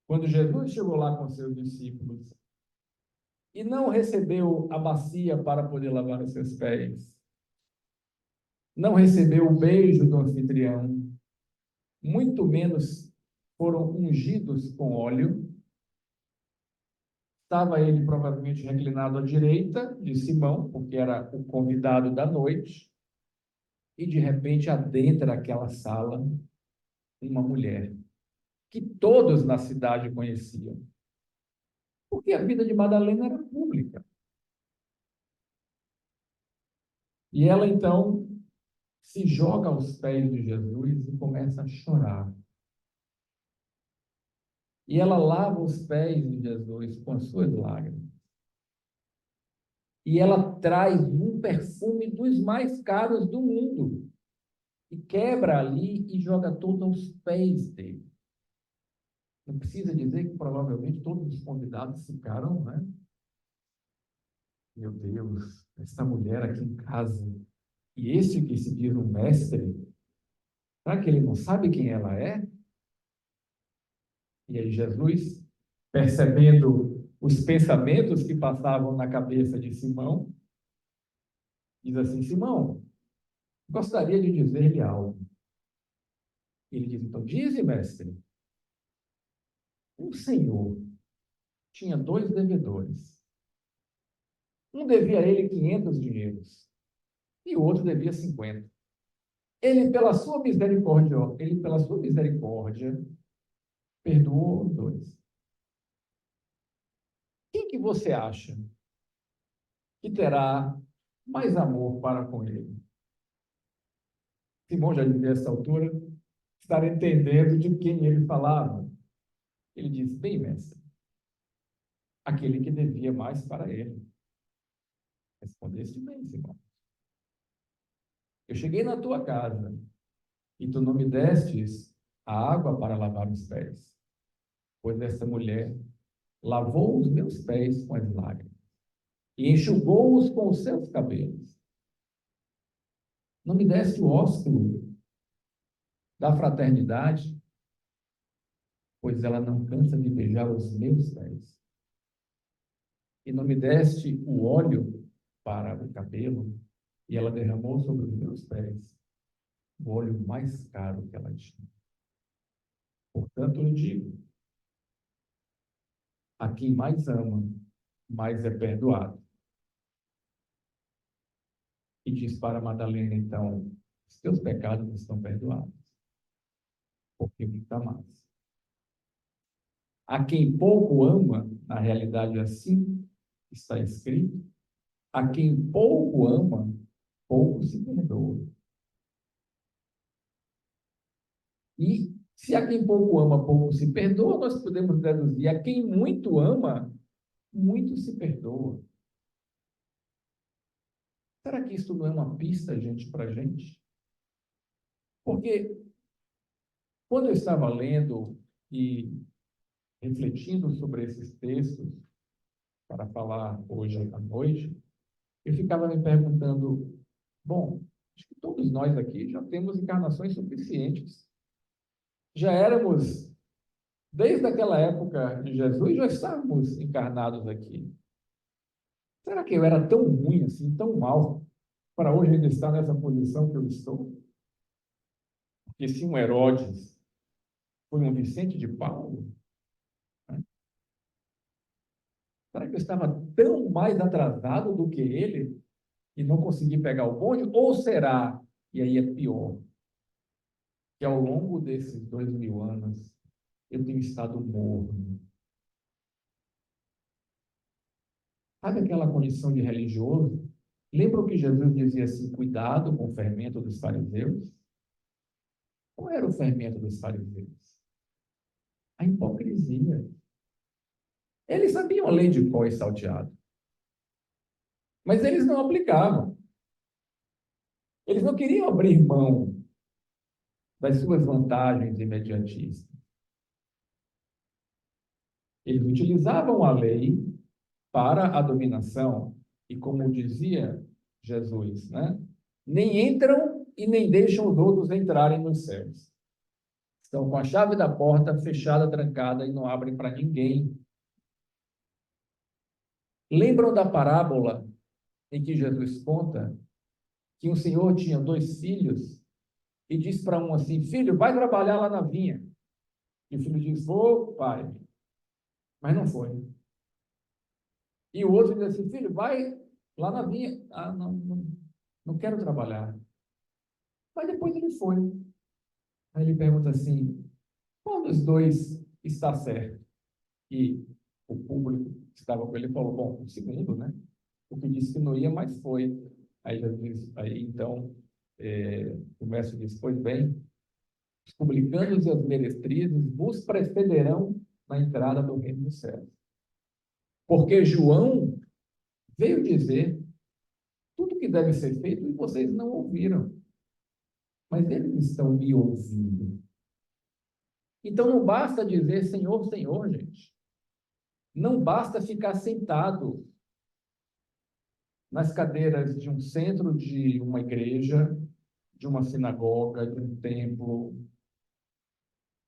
quando Jesus chegou lá com seus discípulos e não recebeu a bacia para poder lavar os seus pés, não recebeu o beijo do anfitrião, muito menos foram ungidos com óleo, estava ele provavelmente reclinado à direita de Simão, porque era o convidado da noite, e de repente adentra aquela sala uma mulher que todos na cidade conheciam, porque a vida de Madalena era pública. E ela então se joga aos pés de Jesus e começa a chorar. E ela lava os pés de Jesus com as suas lágrimas. E ela traz um perfume dos mais caros do mundo e quebra ali e joga todo aos pés dele. Não precisa dizer que provavelmente todos os convidados ficaram, né? Meu Deus, essa mulher aqui em casa, e este que se diz um mestre, será que ele não sabe quem ela é? E aí Jesus, percebendo os pensamentos que passavam na cabeça de Simão, diz assim: Simão, gostaria de dizer-lhe algo. Ele diz: então, dize, mestre. Um senhor tinha 2 devedores. Um devia a ele 500 dinheiros e o outro devia 50. Ele, pela sua misericórdia, perdoou os 2. Quem que você acha que terá mais amor para com ele. Simão já devia, a essa altura, estar entendendo de quem ele falava. Ele disse: bem, mestre, aquele que devia mais para ele. Respondeste bem, Simão. Eu cheguei na tua casa e tu não me destes a água para lavar os pés, pois essa mulher lavou os meus pés com as lágrimas e enxugou-os com os seus cabelos. Não me deste o ósculo da fraternidade, pois ela não cansa de beijar os meus pés. E não me deste o óleo para o cabelo, e ela derramou sobre os meus pés o óleo mais caro que ela tinha. Portanto, eu digo: a quem mais ama, mais é perdoado. E diz para Madalena, então: os teus pecados estão perdoados, porque me amaste. A quem pouco ama, na realidade assim está escrito, a quem pouco ama, pouco se perdoa. E se a quem pouco ama, pouco se perdoa, nós podemos deduzir: a quem muito ama, muito se perdoa. Será que isso não é uma pista, gente, para a gente? Porque quando eu estava lendo e refletindo sobre esses textos para falar hoje à noite, eu ficava me perguntando: bom, acho que todos nós aqui já temos encarnações suficientes. Já éramos, desde aquela época de Jesus, já estávamos encarnados aqui. Será que eu era tão ruim assim, tão mal, para hoje ainda estar nessa posição que eu estou? Porque se um Herodes foi um Vicente de Paulo, né? Será que eu estava tão mais atrasado do que ele e não consegui pegar o bonde? Ou será, e aí é pior, que ao longo desses 2000 anos eu tenho estado morno? Sabe aquela condição de religioso? Lembra o que Jesus dizia assim: cuidado com o fermento dos fariseus? Qual era o fermento dos fariseus? A hipocrisia. Eles sabiam a lei de pó e salteado, mas eles não aplicavam. Eles não queriam abrir mão das suas vantagens imediatistas. Eles utilizavam a lei para a dominação. E como dizia Jesus, né? Nem entram e nem deixam os outros entrarem nos céus. Estão com a chave da porta fechada, trancada, e não abrem para ninguém. Lembram da parábola em que Jesus conta que um senhor tinha 2 filhos e diz para um assim: filho, vai trabalhar lá na vinha. E o filho diz: vou, pai. Mas não foi. E o outro diz assim: filho, vai lá na vinha. Ah, não quero trabalhar. Mas depois ele foi. Aí ele pergunta assim: qual dos dois está certo? E o público que estava com ele falou: bom, o segundo, né? O que disse que não ia, mas foi. Aí Jesus, aí então, o mestre diz: pois bem, os publicanos e as meretrizes vos precederão na entrada do reino dos céus. Porque João veio dizer tudo que deve ser feito e vocês não ouviram. Mas eles estão me ouvindo. Então não basta dizer Senhor, Senhor, gente. Não basta ficar sentado nas cadeiras de um centro de uma igreja, de uma sinagoga, de um templo.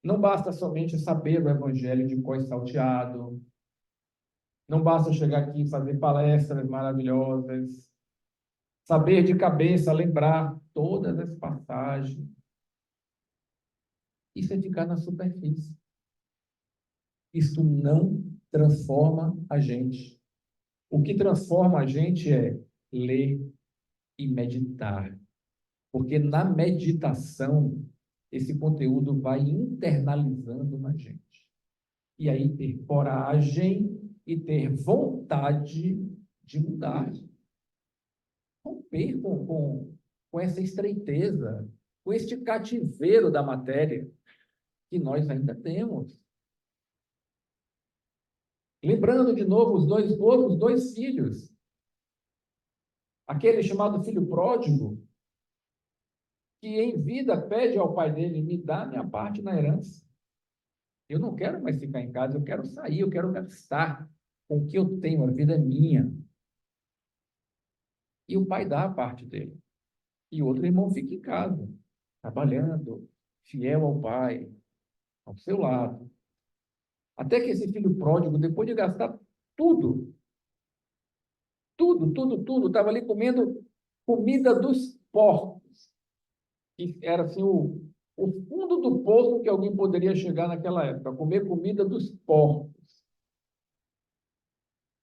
Não basta somente saber o evangelho de cor salteado. Não basta chegar aqui e fazer palestras maravilhosas. Saber de cabeça, lembrar todas as passagens. Isso é ficar na superfície. Isso não transforma a gente. O que transforma a gente é ler e meditar. Porque na meditação, esse conteúdo vai internalizando na gente. E aí ter coragem e ter vontade de mudar. romper com essa estreiteza, com este cativeiro da matéria que nós ainda temos. Lembrando de novo os dois filhos. Aquele chamado filho pródigo, que em vida pede ao pai dele, me dá minha parte na herança. Eu não quero mais ficar em casa, eu quero sair, eu quero gastar com o que eu tenho, a vida é minha. E o pai dá a parte dele. E o outro irmão fica em casa, trabalhando, fiel ao pai, ao seu lado. Até que esse filho pródigo, depois de gastar tudo, tudo, estava ali comendo comida dos porcos, que era assim o fundo do poço que alguém poderia chegar naquela época, comer comida dos porcos.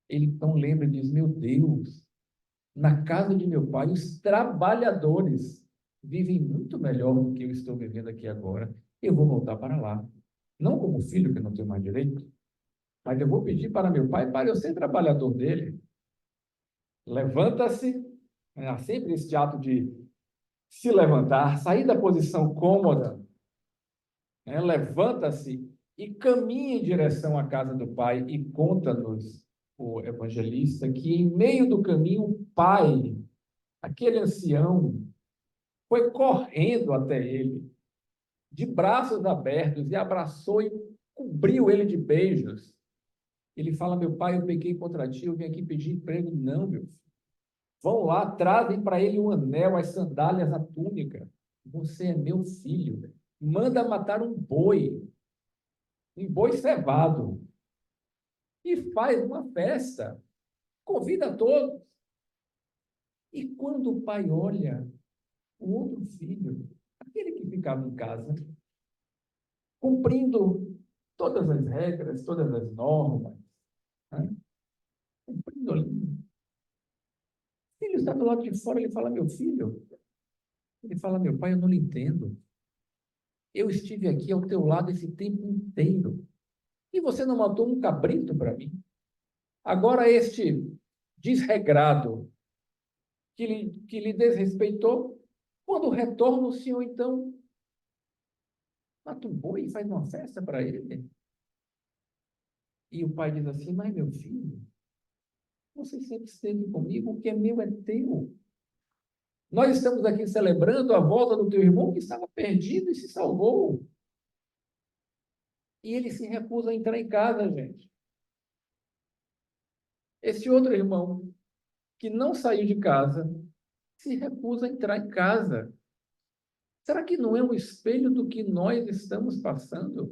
Ele então lembra e diz, meu Deus, na casa de meu pai, os trabalhadores vivem muito melhor do que eu estou vivendo aqui agora. Eu vou voltar para lá. Não como filho, que não tenho mais direito, mas eu vou pedir para meu pai para eu ser trabalhador dele. Levanta-se, há sempre este ato de se levantar, sair da posição cômoda, né? Levanta-se e caminha em direção à casa do pai e conta-nos o evangelista que em meio do caminho o pai, aquele ancião, foi correndo até ele, de braços abertos, e abraçou e cobriu ele de beijos. Ele fala, meu pai, eu pequei contra ti, eu vim aqui pedir emprego. Não, meu filho. Vão lá, trazem para ele um anel, as sandálias, a túnica. Você é meu filho. Manda matar um boi cevado, e faz uma festa. Convida a todos. E quando o pai olha, o outro filho, aquele que ficava em casa, cumprindo todas as regras, todas as normas, né? Cumprindo ali. O filho está do lado de fora, ele fala, meu filho. Ele fala, meu pai, eu não lhe entendo. Eu estive aqui ao teu lado esse tempo inteiro. E você não matou um cabrito para mim? Agora este desregrado que lhe desrespeitou, quando retorna o senhor, então, mata um boi e faz uma festa para ele. E o pai diz assim, mas meu filho, você sempre esteve comigo, o que é meu é teu. Nós estamos aqui celebrando a volta do teu irmão que estava perdido e se salvou. E ele se recusa a entrar em casa, gente. Esse outro irmão, que não saiu de casa, se recusa a entrar em casa. Será que não é um espelho do que nós estamos passando?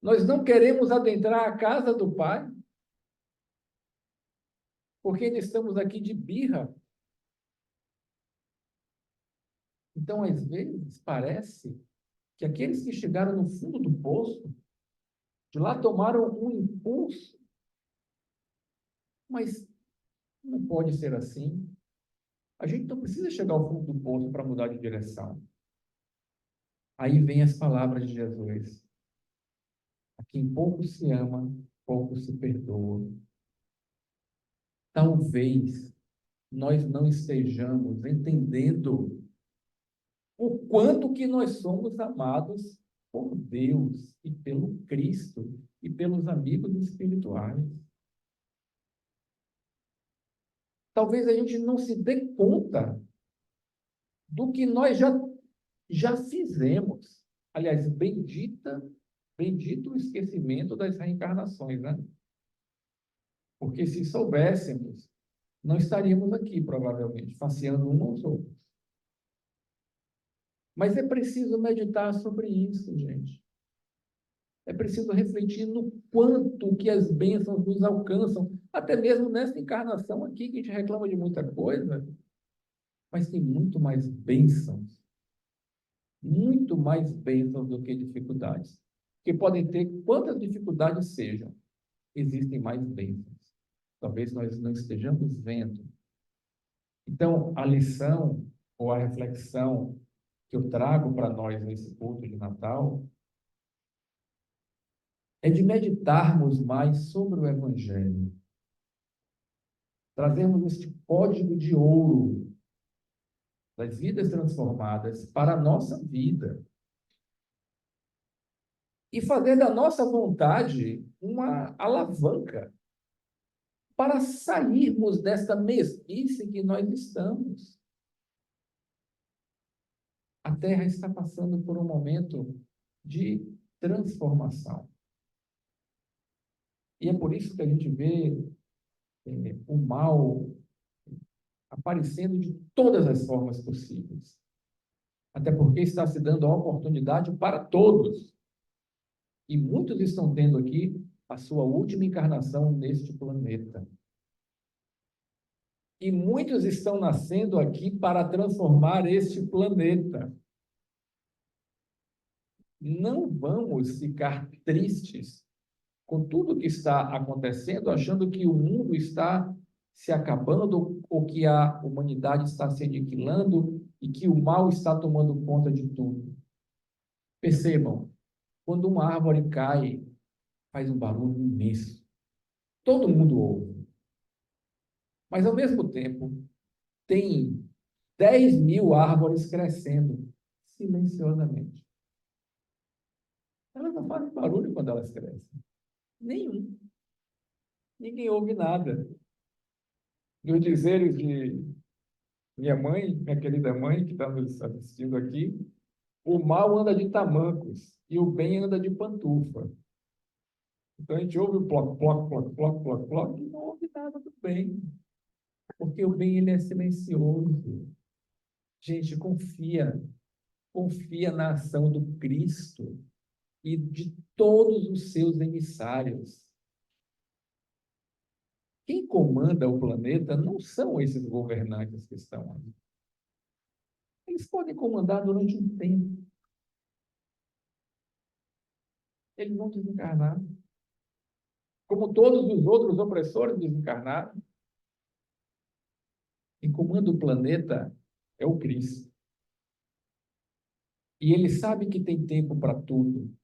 Nós não queremos adentrar a casa do Pai, porque ainda estamos aqui de birra. Então, às vezes, parece que aqueles que chegaram no fundo do poço, de lá tomaram um impulso, mas não pode ser assim. A gente não precisa chegar ao fundo do poço para mudar de direção. Aí vem as palavras de Jesus. A quem pouco se ama, pouco se perdoa. Talvez nós não estejamos entendendo o quanto que nós somos amados por Deus e pelo Cristo e pelos amigos espirituais. Talvez a gente não se dê conta do que nós já fizemos. Aliás, bendito o esquecimento das reencarnações, né? Porque se soubéssemos, não estaríamos aqui, provavelmente, faceando uns aos outros. Mas é preciso meditar sobre isso, gente. É preciso refletir no quanto que as bênçãos nos alcançam, até mesmo nessa encarnação aqui, que a gente reclama de muita coisa, mas tem muito mais bênçãos do que dificuldades. Porque podem ter quantas dificuldades sejam, existem mais bênçãos. Talvez nós não estejamos vendo. Então, a lição ou a reflexão que eu trago para nós nesse culto de Natal é de meditarmos mais sobre o Evangelho. trazermos este código de ouro das vidas transformadas para a nossa vida e fazer da nossa vontade uma alavanca para sairmos desta mesmice em que nós estamos. A Terra está passando por um momento de transformação. E é por isso que a gente vê o mal aparecendo de todas as formas possíveis. Até porque está se dando a oportunidade para todos. E muitos estão tendo aqui a sua última encarnação neste planeta. E muitos estão nascendo aqui para transformar este planeta. Não vamos ficar tristes com tudo que está acontecendo, achando que o mundo está se acabando ou que a humanidade está se aniquilando e que o mal está tomando conta de tudo. Percebam, quando uma árvore cai, faz um barulho imenso. Todo mundo ouve. Mas, ao mesmo tempo, tem 10.000 árvores crescendo silenciosamente. Elas não fazem barulho quando elas crescem. Nenhum. Ninguém ouve nada. Nos dizeres de minha mãe, minha querida mãe, que está nos assistindo aqui, o mal anda de tamancos e o bem anda de pantufa. Então a gente ouve o ploc, ploc, ploc, ploc, ploc, ploc, e não ouve nada do bem. Porque o bem ele é silencioso. Gente, confia na ação do Cristo e de todos os seus emissários. Quem comanda o planeta não são esses governantes que estão aí. Eles podem comandar durante um tempo. Eles vão desencarnar. Como todos os outros opressores desencarnaram. Quem comanda o planeta é o Cristo. E ele sabe que tem tempo para tudo.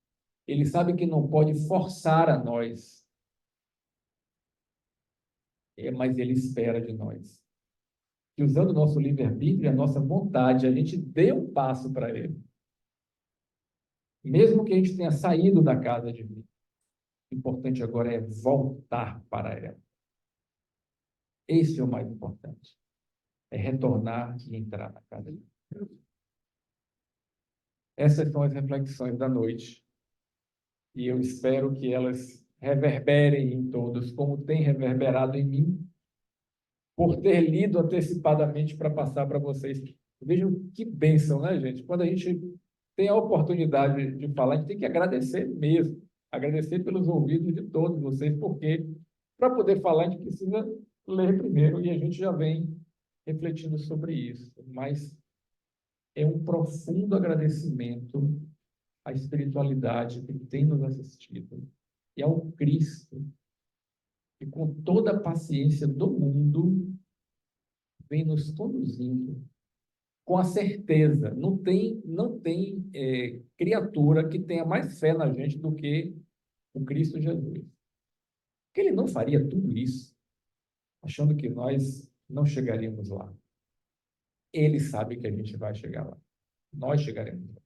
Ele sabe que não pode forçar a nós. Mas ele espera de nós. Que usando o nosso livre-arbítrio e a nossa vontade, a gente dê um passo para ele. Mesmo que a gente tenha saído da casa de Deus. O importante agora é voltar para ela. Esse é o mais importante. É retornar e entrar na casa de Deus. Essas são as reflexões da noite. E eu espero que elas reverberem em todos, como tem reverberado em mim, por ter lido antecipadamente para passar para vocês. Vejam que bênção, né, gente? Quando a gente tem a oportunidade de falar, a gente tem que agradecer mesmo. Agradecer pelos ouvidos de todos vocês, porque para poder falar, a gente precisa ler primeiro, e a gente já vem refletindo sobre isso. Mas é um profundo agradecimento à espiritualidade que tem nos assistido e ao Cristo, que com toda a paciência do mundo vem nos conduzindo com a certeza. Não tem criatura que tenha mais fé na gente do que o Cristo Jesus. Porque ele não faria tudo isso achando que nós não chegaríamos lá. Ele sabe que a gente vai chegar lá. Nós chegaremos lá.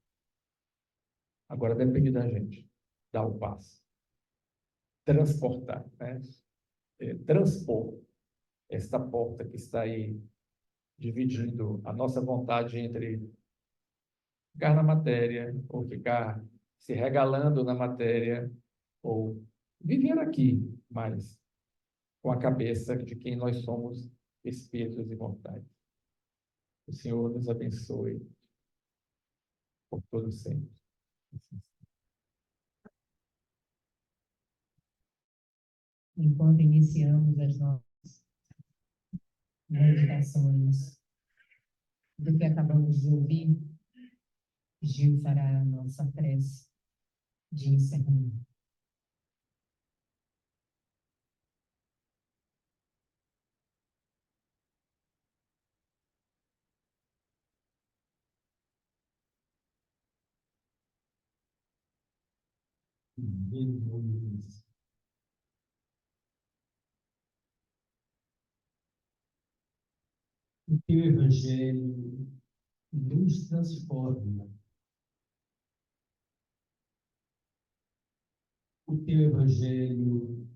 Agora depende da gente dar o passo. Transportar, né? Transpor esta porta que está aí dividindo a nossa vontade entre ficar na matéria ou ficar se regalando na matéria ou viver aqui, mas com a cabeça de quem nós somos, espíritos imortais. O Senhor nos abençoe por todo sempre. Enquanto iniciamos as nossas meditações do que acabamos de ouvir, Gil fará a nossa prece de encerramento. o teu Evangelho nos transforma. O teu Evangelho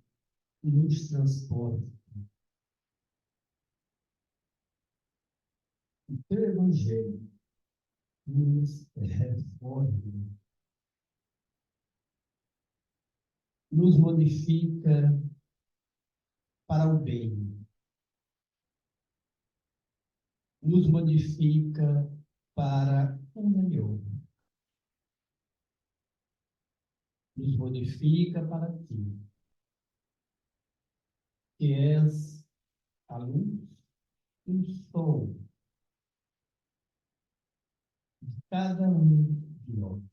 nos transporta. O teu Evangelho nos reforma. Nos modifica para o bem. Nos modifica para o melhor. Nos modifica para ti, que és a luz e o sol de cada um de nós.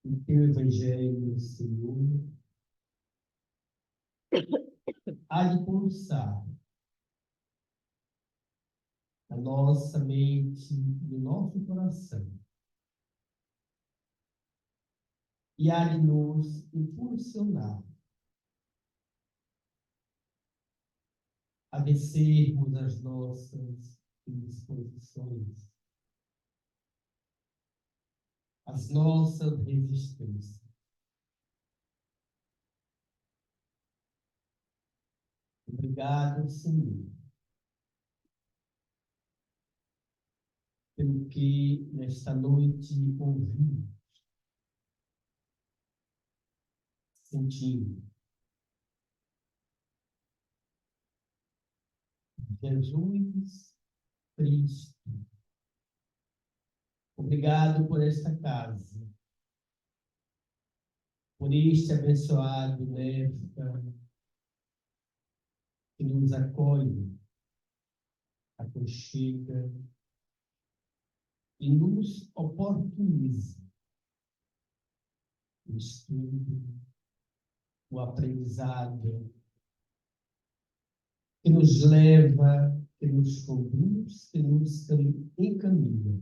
O teu Evangelho, Senhor, há de pulsar a nossa mente e o nosso coração. E há de nos impulsionar a vencermos as nossas indisposições, as nossas resistências. Obrigado, Senhor, pelo que nesta noite ouvimos, sentimos. Jesus Cristo, obrigado por esta casa, por este abençoado Néfica que nos acolhe, aconchega e nos oportuniza o estudo, o aprendizado, que nos leva, que nos conduz, que nos encaminha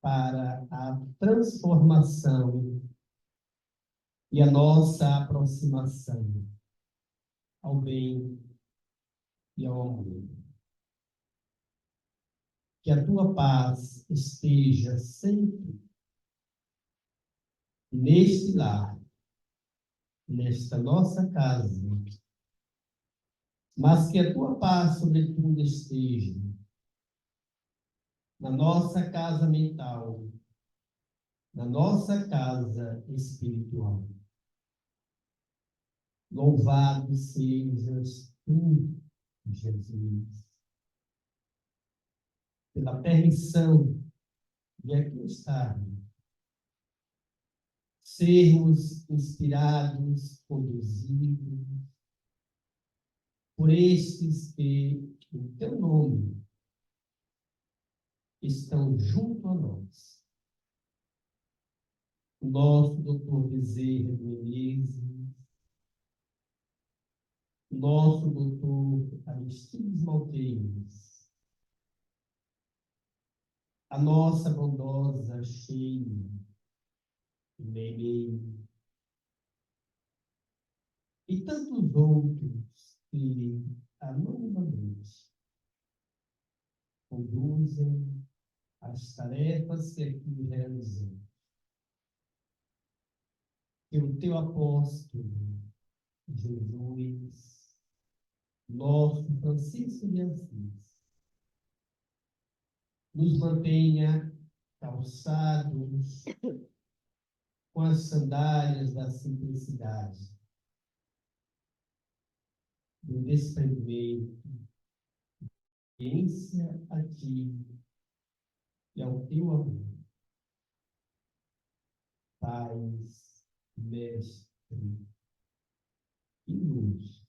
para a transformação e a nossa aproximação ao bem e ao amor. Que a tua paz esteja sempre neste lar, nesta nossa casa, mas que a tua paz, sobretudo, esteja na nossa casa mental, na nossa casa espiritual. Louvado sejas tu, Jesus, pela permissão de aqui estarmos, sermos inspirados, conduzidos por estes que, em teu nome, estão junto a nós. O nosso doutor Bezerra de Menezes, o nosso doutor Aristides Malteiros, a nossa bondosa Sheila Nenê, e tantos outros que anonimamente conduzem as tarefas que aqui realizamos. Que o teu apóstolo, Jesus, nosso Francisco de Assis, nos mantenha calçados com as sandálias da simplicidade, do desprendimento, ciência a ti e ao teu amor. Paz, mestre e luz